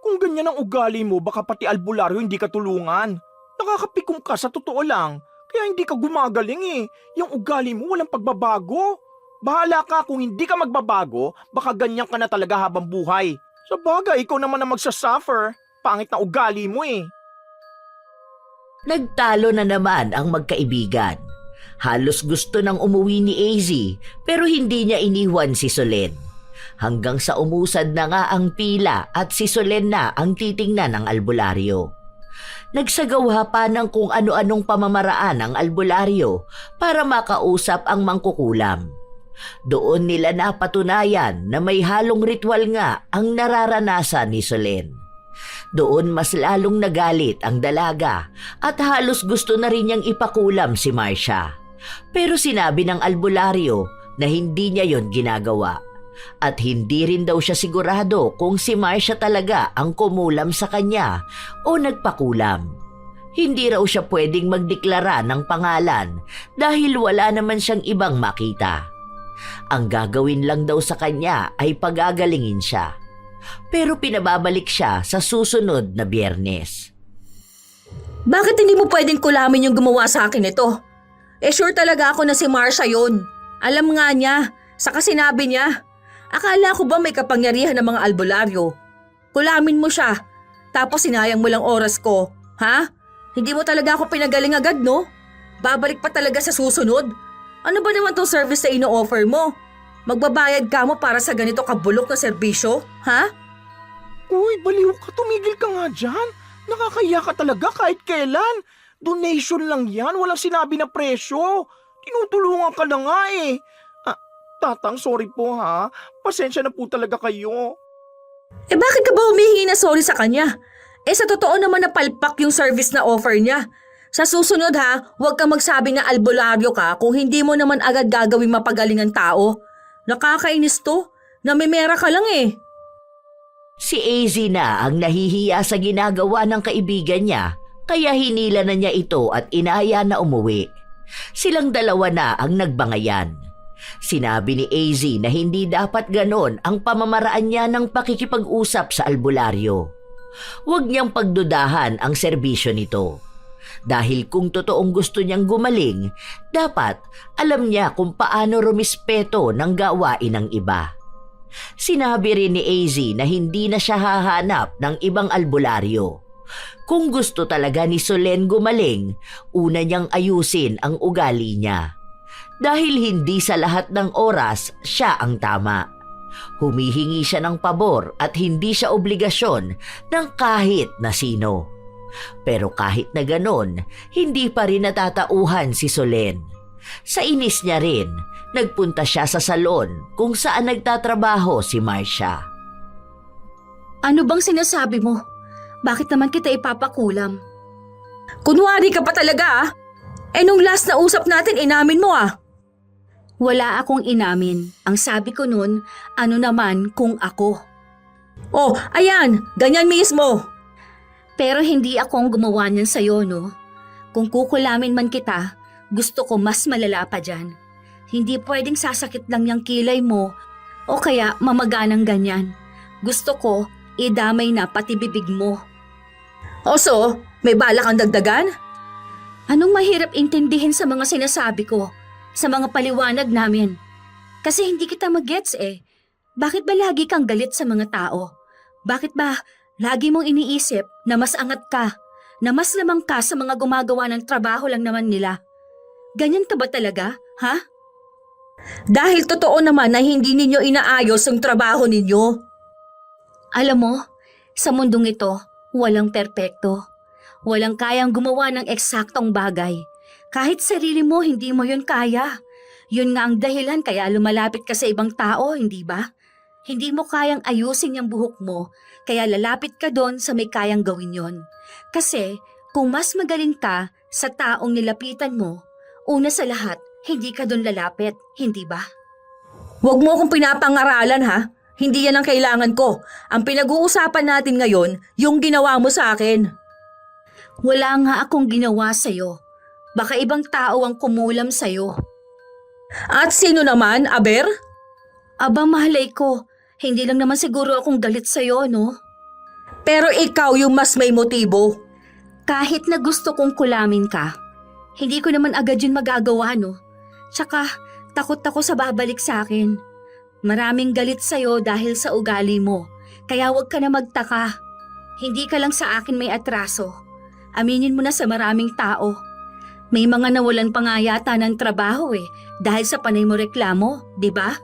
Kung ganyan ang ugali mo, baka pati albularyo hindi ka tulungan. Nakakapikom ka sa totoo lang. Kaya hindi ka gumagaling eh. Yung ugali mo walang pagbabago. Bahala ka kung hindi ka magbabago, baka ganyan ka na talaga habang buhay. Sa bagay, ikaw naman ang magsasuffer. Pangit na ugali mo eh. Nagtalo na naman ang magkaibigan. Halos gusto nang umuwi ni AZ pero hindi niya iniwan si Solen. Hanggang sa umusad na nga ang pila at si Solen na ang titingnan ng albularyo. Nagsagawa pa ng kung ano-anong pamamaraan ang albularyo para makausap ang mangkukulam. Doon nila napatunayan na may halong ritual nga ang nararanasan ni Solen. Doon mas lalong nagalit ang dalaga at halos gusto na rin niyang ipakulam si Marcia. Pero sinabi ng albularyo na hindi niya yon ginagawa. At hindi rin daw siya sigurado kung si Marcia talaga ang kumulam sa kanya o nagpakulam. Hindi raw siya pwedeng magdeklara ng pangalan dahil wala naman siyang ibang makita. Ang gagawin lang daw sa kanya ay pagagalingin siya. Pero pinababalik siya sa susunod na Biyernes. Bakit hindi mo pwedeng kulamin yung gumawa sa akin ito? Sure talaga ako na si Marcia yon. Alam nga niya, saka sinabi niya. Akala ko ba may kapangyarihan ng mga albularyo? Kulamin mo siya, tapos sinayang mo lang oras ko, ha? Hindi mo talaga ako pinagaling agad, no? Babalik pa talaga sa susunod? Ano ba naman tong service na ino-offer mo? Magbabayad ka mo para sa ganito kabulok na serbisyo, ha? Uy, baliw ka, tumigil ka nga dyan. Nakakaya ka talaga kahit kailan. Donation lang yan, walang sinabi na presyo. Tinutulungan ka na nga eh. Tatang, sorry po ha. Pasensya na po talaga kayo. Eh bakit ka ba humihingi na sorry sa kanya? Eh sa totoo naman na palpak yung service na offer niya. Sa susunod ha, huwag kang magsabi na albularyo ka kung hindi mo naman agad gagawing mapagaling ang tao. Nakakainis to. Namimera ka lang eh. Si AZ na ang nahihiya sa ginagawa ng kaibigan niya, kaya hinila na niya ito at inaya na umuwi. Silang dalawa na ang nagbangayan. Sinabi ni AZ na hindi dapat ganon ang pamamaraan niya ng pakikipag-usap sa albularyo. Huwag niyang pagdudahan ang serbisyo nito. Dahil kung totoong gusto niyang gumaling, dapat alam niya kung paano rumispeto ng gawain ng iba. Sinabi rin ni AZ na hindi na siya hahanap ng ibang albularyo. Kung gusto talaga ni Solen gumaling, una niyang ayusin ang ugali niya. Dahil hindi sa lahat ng oras siya ang tama. Humihingi siya ng pabor at hindi siya obligasyon ng kahit na sino. Pero kahit na ganon, hindi pa rin natatauhan si Solen. Sa inis niya rin, nagpunta siya sa salon kung saan nagtatrabaho si Marcia. Ano bang sinasabi mo? Bakit naman kita ipapakulam? Kunwari ka pa talaga ah. Eh nung last na usap natin, inamin mo ah. Wala akong inamin. Ang sabi ko nun, ano naman kung ako. Oh, ayan, ganyan mismo. Pero hindi akong gumawa niyan sa'yo, no? Kung kukulamin man kita, gusto ko mas malala pa dyan. Hindi pwedeng sasakit lang yung kilay mo o kaya mamaganang ganyan. Gusto ko, idamay na pati bibig mo. O so, may balak kang dagdagan? Anong mahirap intindihin sa mga sinasabi ko? Sa mga paliwanag namin? Kasi hindi kita mag-gets eh. Bakit ba lagi kang galit sa mga tao? Bakit ba lagi mong iniisip na mas angat ka, na mas lamang ka sa mga gumagawa ng trabaho lang naman nila? Ganyan ka ba talaga, ha? Dahil totoo naman na hindi ninyo inaayos ang trabaho ninyo. Alam mo, sa mundong ito, walang perpekto. Walang kayang gumawa ng eksaktong bagay. Kahit sarili mo, hindi mo yun kaya. Yun nga ang dahilan kaya lumalapit ka sa ibang tao, hindi ba? Hindi mo kayang ayusin yung buhok mo, kaya lalapit ka doon sa may kayang gawin yon. Kasi kung mas magaling ka sa taong nilapitan mo, una sa lahat, hindi ka doon lalapit, hindi ba? Huwag mo akong pinapangaralan ha. Hindi yan ang kailangan ko. Ang pinag-uusapan natin ngayon, yung ginawa mo sa akin. Wala nga akong ginawa sa'yo. Baka ibang tao ang kumulam sa'yo. At sino naman, Aber? Aba, mahalay ko. Hindi lang naman siguro akong galit sa'yo, no? Pero ikaw yung mas may motibo. Kahit na gusto kong kulamin ka, hindi ko naman agad yun magagawa, no? Tsaka, takot ako sa babalik sa akin. Maraming galit sa'yo dahil sa ugali mo. Kaya huwag ka na magtaka. Hindi ka lang sa akin may atraso. Aminin mo na sa maraming tao. May mga nawalan pa nga yata ng trabaho eh, dahil sa panay mo reklamo, di ba?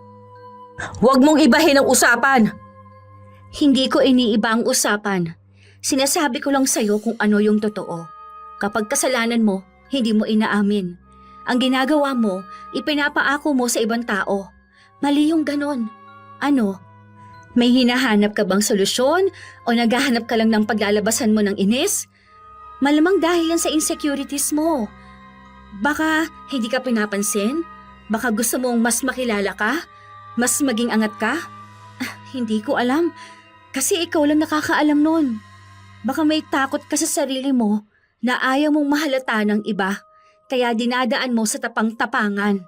Huwag mong ibahin ang usapan. Hindi ko iniiba ang usapan. Sinasabi ko lang sa'yo kung ano yung totoo. Kapag kasalanan mo, hindi mo inaamin. Ang ginagawa mo, ipinapaako mo sa ibang tao. Mali yung ganon. Ano? May hinahanap ka bang solusyon o naghahanap ka lang ng paglalabasan mo ng inis? Malamang dahil yan sa insecurities mo. Baka hindi ka pinapansin? Baka gusto mong mas makilala ka? Mas maging angat ka? Hindi ko alam. Kasi ikaw lang nakakaalam nun. Baka may takot ka sa sarili mo na ayaw mong mahalata ng iba. Kaya dinadaan mo sa tapang-tapangan.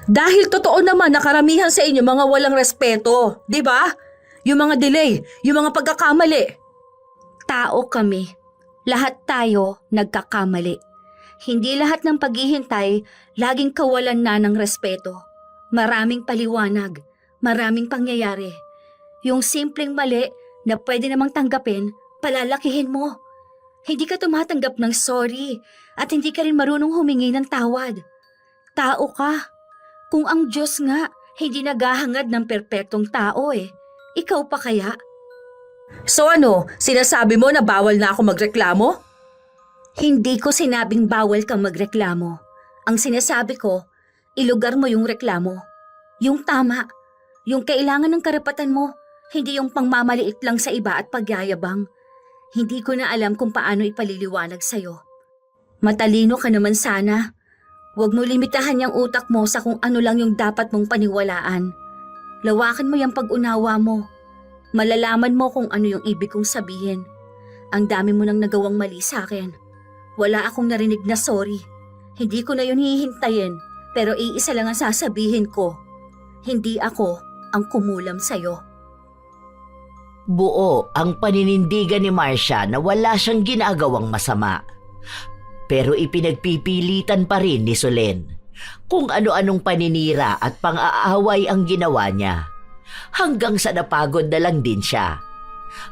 Dahil totoo naman na karamihan sa inyo mga walang respeto, di ba? Yung mga delay, yung mga pagkakamali. Tao kami. Lahat tayo nagkakamali. Hindi lahat ng paghihintay laging kawalan na ng respeto. Maraming paliwanag. Maraming pangyayari. Yung simpleng mali na pwede namang tanggapin, palalakihin mo. Hindi ka tumatanggap ng sorry at hindi ka rin marunong humingi ng tawad. Tao ka. Kung ang Diyos nga, hindi naghahangad ng perpektong tao ikaw pa kaya? So ano, sinasabi mo na bawal na ako magreklamo? Hindi ko sinabing bawal kang magreklamo. Ang sinasabi ko, ilugar mo yung reklamo. Yung tama, yung kailangan ng karapatan mo, hindi yung pangmamaliit lang sa iba at pagyayabang. Hindi ko na alam kung paano ipaliliwanag sa'yo. Matalino ka naman sana. Huwag mo limitahan yung utak mo sa kung ano lang yung dapat mong paniwalaan. Lawakan mo yung pag-unawa mo. Malalaman mo kung ano yung ibig kong sabihin. Ang dami mo nang nagawang mali sa akin. Wala akong narinig na sorry. Hindi ko na yun hihintayin, pero iisa lang ang sasabihin ko. Hindi ako ang kumulam sa'yo. Buo ang paninindigan ni Marcia na wala siyang ginagawang masama. Pero ipinagpipilitan pa rin ni Solen kung ano-anong paninira at pang-aaway ang ginawa niya. Hanggang sa napagod na lang din siya.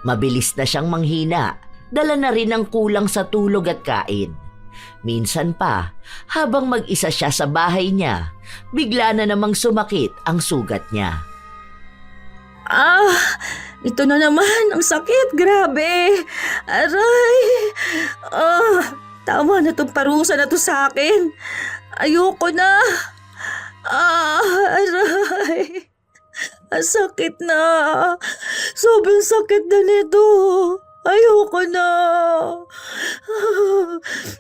Mabilis na siyang manghina, dala na rin ang kulang sa tulog at kain. Minsan pa, habang mag-isa siya sa bahay niya, bigla na namang sumakit ang sugat niya. Ito na naman, ang sakit, grabe. Aray, tama na tong parusa na to sa akin. Ayoko na. Aray. Ang sakit na. Sobrang sakit na nito. Ayoko na.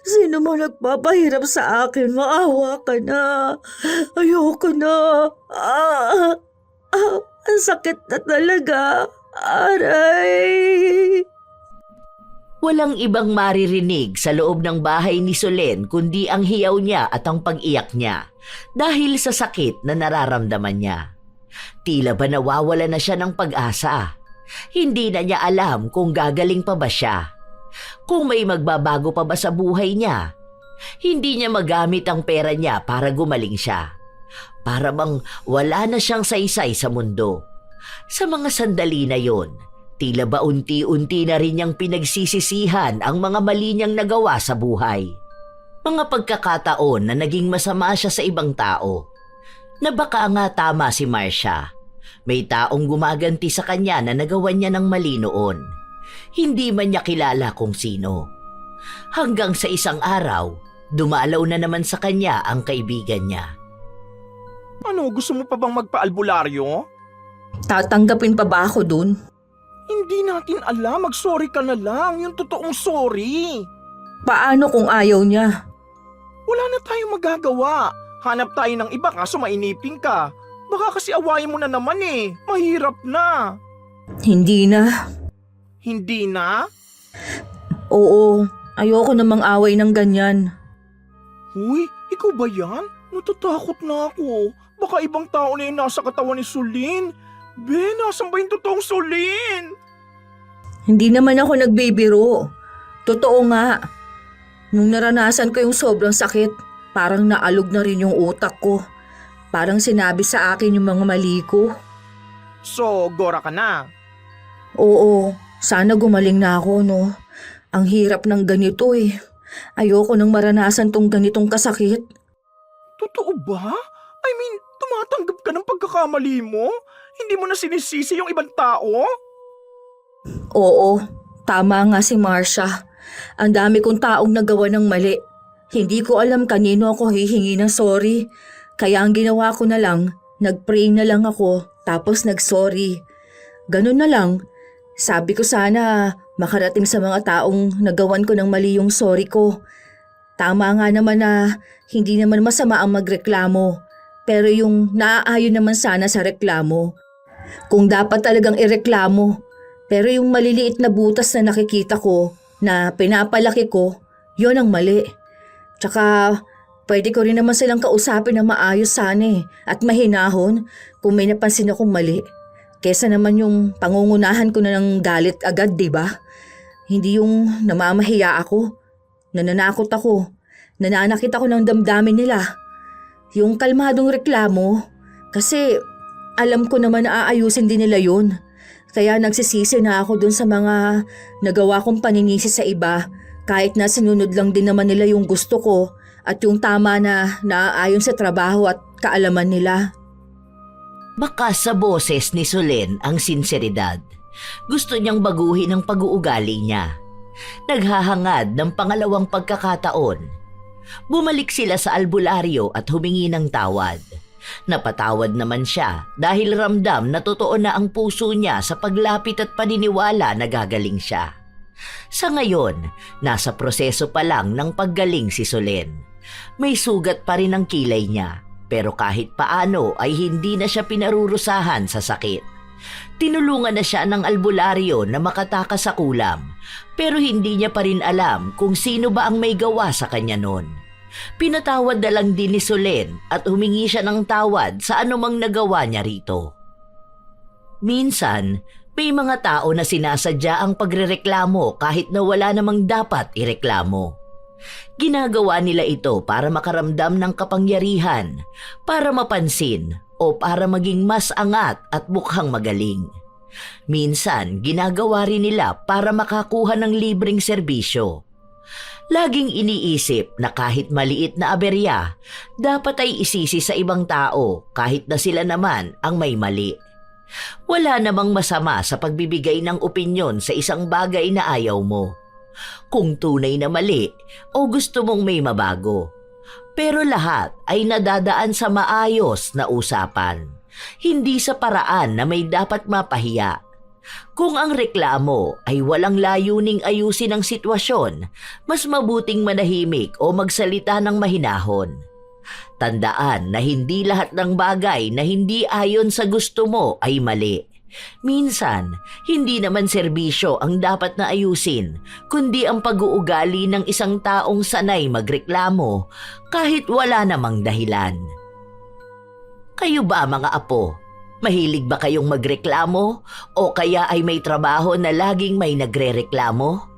Sino mo nagpapahirap sa akin? Maawa ka na. Ayoko na. Ang sakit na talaga. Aray. Walang ibang maririnig sa loob ng bahay ni Solen kundi ang hiyaw niya at ang pag-iyak niya dahil sa sakit na nararamdaman niya. Tila ba nawawala na siya ng pag-asa. Hindi na niya alam kung gagaling pa ba siya. Kung may magbabago pa ba sa buhay niya. Hindi niya magamit ang pera niya para gumaling siya. Para bang wala na siyang saysay sa mundo. Sa mga sandali na yon, tila ba unti-unti na rin niyang pinagsisisihan ang mga mali niyang nagawa sa buhay. Mga pagkakataon na naging masama siya sa ibang tao. Na baka nga tama si Marcia. May taong gumaganti sa kanya na nagawan niya ng mali noon. Hindi man niya kilala kung sino. Hanggang sa isang araw, dumalaw na naman sa kanya ang kaibigan niya. Ano, gusto mo pa bang magpa-albularyo? Tatanggapin pa ba ako dun? Hindi natin alam, mag-sorry ka na lang, yung totoong sorry. Paano kung ayaw niya? Wala na tayong magagawa. Hanap tayo ng iba kaso mainipin ka. Baka kasi awayin mo na naman Mahirap na. Hindi na. Hindi na? Oo, ayoko namang away ng ganyan. Uy, ikaw ba yan? Natatakot na ako. Baka ibang tao na yung nasa katawan ni Sulin. Be, nasan ba yung totoong Sulin? Hindi naman ako nagbibiro. Totoo nga. Nung naranasan ko yung sobrang sakit, parang naalog na rin yung utak ko. Parang sinabi sa akin yung mga mali ko. So, gora ka na? Oo, sana gumaling na ako, no? Ang hirap ng ganito Ayoko nang maranasan tong ganitong kasakit. Totoo ba? I mean, tumatanggap ka ng pagkakamali mo? Hindi mo na sinisisi yung ibang tao? Oo, tama nga si Marcia. Ang dami kong taong nagawa ng mali. Hindi ko alam kanino ako hihingi ng sorry. Kaya ang ginawa ko na lang, nag-pray na lang ako tapos nag-sorry. Ganun na lang. Sabi ko sana makarating sa mga taong nagawan ko ng mali yung sorry ko. Tama nga naman na hindi naman masama ang magreklamo. Pero yung naaayon naman sana sa reklamo. Kung dapat talagang ireklamo. Pero yung maliliit na butas na nakikita ko na pinapalaki ko, yon ang mali. Tsaka pwede ko rin naman silang kausapin na maayos sana at mahinahon kung may napansin akong mali. Kesa naman yung pangungunahan ko na ng galit agad, diba? Hindi yung namamahiya ako, nananakot ako, nananakit ako ng damdamin nila. Yung kalmadong reklamo, kasi Alam ko naman na aayusin din nila yun. Kaya nagsisisi na ako dun sa mga nagawa kong paninisi sa iba kahit na sinunod lang din naman nila yung gusto ko at yung tama na naaayon sa trabaho at kaalaman nila. Bakas sa boses ni Solen ang sinseridad. Gusto niyang baguhin ang pag-uugali niya. Naghahangad ng pangalawang pagkakataon. Bumalik sila sa albularyo at humingi ng tawad. Napatawad naman siya dahil ramdam na totoo na ang puso niya sa paglapit at paniniwala na gagaling siya. Sa ngayon, nasa proseso pa lang ng paggaling si Solen. May sugat pa rin ang kilay niya, pero kahit paano ay hindi na siya pinarurusahan sa sakit. Tinulungan na siya ng albularyo na makatakas sa kulam, pero hindi niya pa rin alam kung sino ba ang may gawa sa kanya noon. Pinatawad na lang din ni Solen at humingi siya ng tawad sa anumang nagawa niya rito. Minsan, may mga tao na sinasadya ang pagrereklamo kahit na wala namang dapat ireklamo. Ginagawa nila ito para makaramdam ng kapangyarihan, para mapansin o para maging mas angat at mukhang magaling. Minsan, ginagawa rin nila para makakuha ng libreng serbisyo. Laging iniisip na kahit maliit na aberya, dapat ay isisi sa ibang tao kahit na sila naman ang may mali. Wala namang masama sa pagbibigay ng opinyon sa isang bagay na ayaw mo. Kung tunay na mali o gusto mong may mabago. Pero lahat ay nadadaan sa maayos na usapan, hindi sa paraan na may dapat mapahiya. Kung ang reklamo ay walang layuning ayusin ang sitwasyon, mas mabuting manahimik o magsalita ng mahinahon. Tandaan na hindi lahat ng bagay na hindi ayon sa gusto mo ay mali. Minsan, hindi naman serbisyo ang dapat na ayusin, kundi ang pag-uugali ng isang taong sanay magreklamo kahit wala namang dahilan. Kayo ba mga apo? Mahilig ba kayong magreklamo o kaya ay may trabaho na laging may nagrereklamo?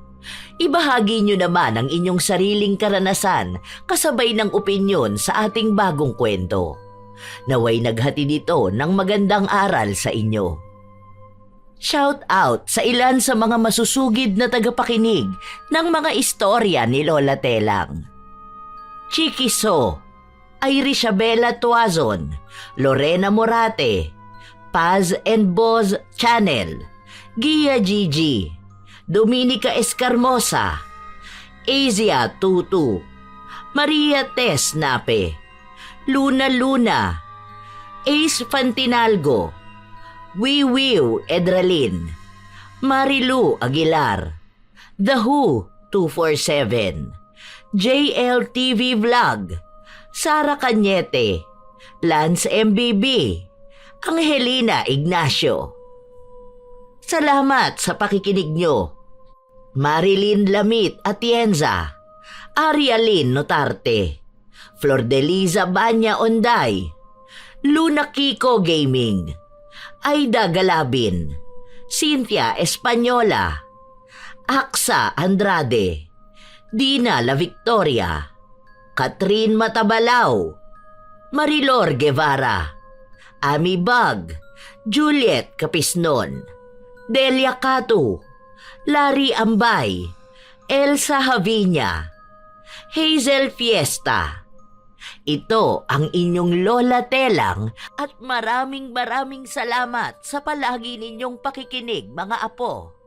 Ibahagi nyo naman ang inyong sariling karanasan kasabay ng opinyon sa ating bagong kwento. Naway naghatid ito ng magandang aral sa inyo. Shout out sa ilan sa mga masusugid na tagapakinig ng mga istorya ni Lola Telang. Chiki So, Irisabela Tuazon, Lorena Morate, Paz and Boz Channel, Gia Gigi, Dominica Escarmosa, Asia Tutu, Maria Tess Nape, Luna Luna, Ace Fantinalgo, Wiwiw Edralin, Marilu Aguilar, The Who 247, JLTV Vlog, Sara Cañete, Lance MBB, Angelina Ignacio. Salamat sa pakikinig nyo. Marilyn Lamit Atienza, Arialin Notarte, Flordeliza Banya Onday, Luna Kiko Gaming, Aida Galabin, Cynthia Española, Aksa Andrade, Dina La Victoria, Catherine Matabalao, Marilor Guevara, Ami Bag, Juliet Capisnon, Delia Catu, Larry Ambay, Elsa Havinya, Hazel Fiesta. Ito ang inyong Lola Telang at maraming salamat sa palagi ninyong pakikinig mga apo.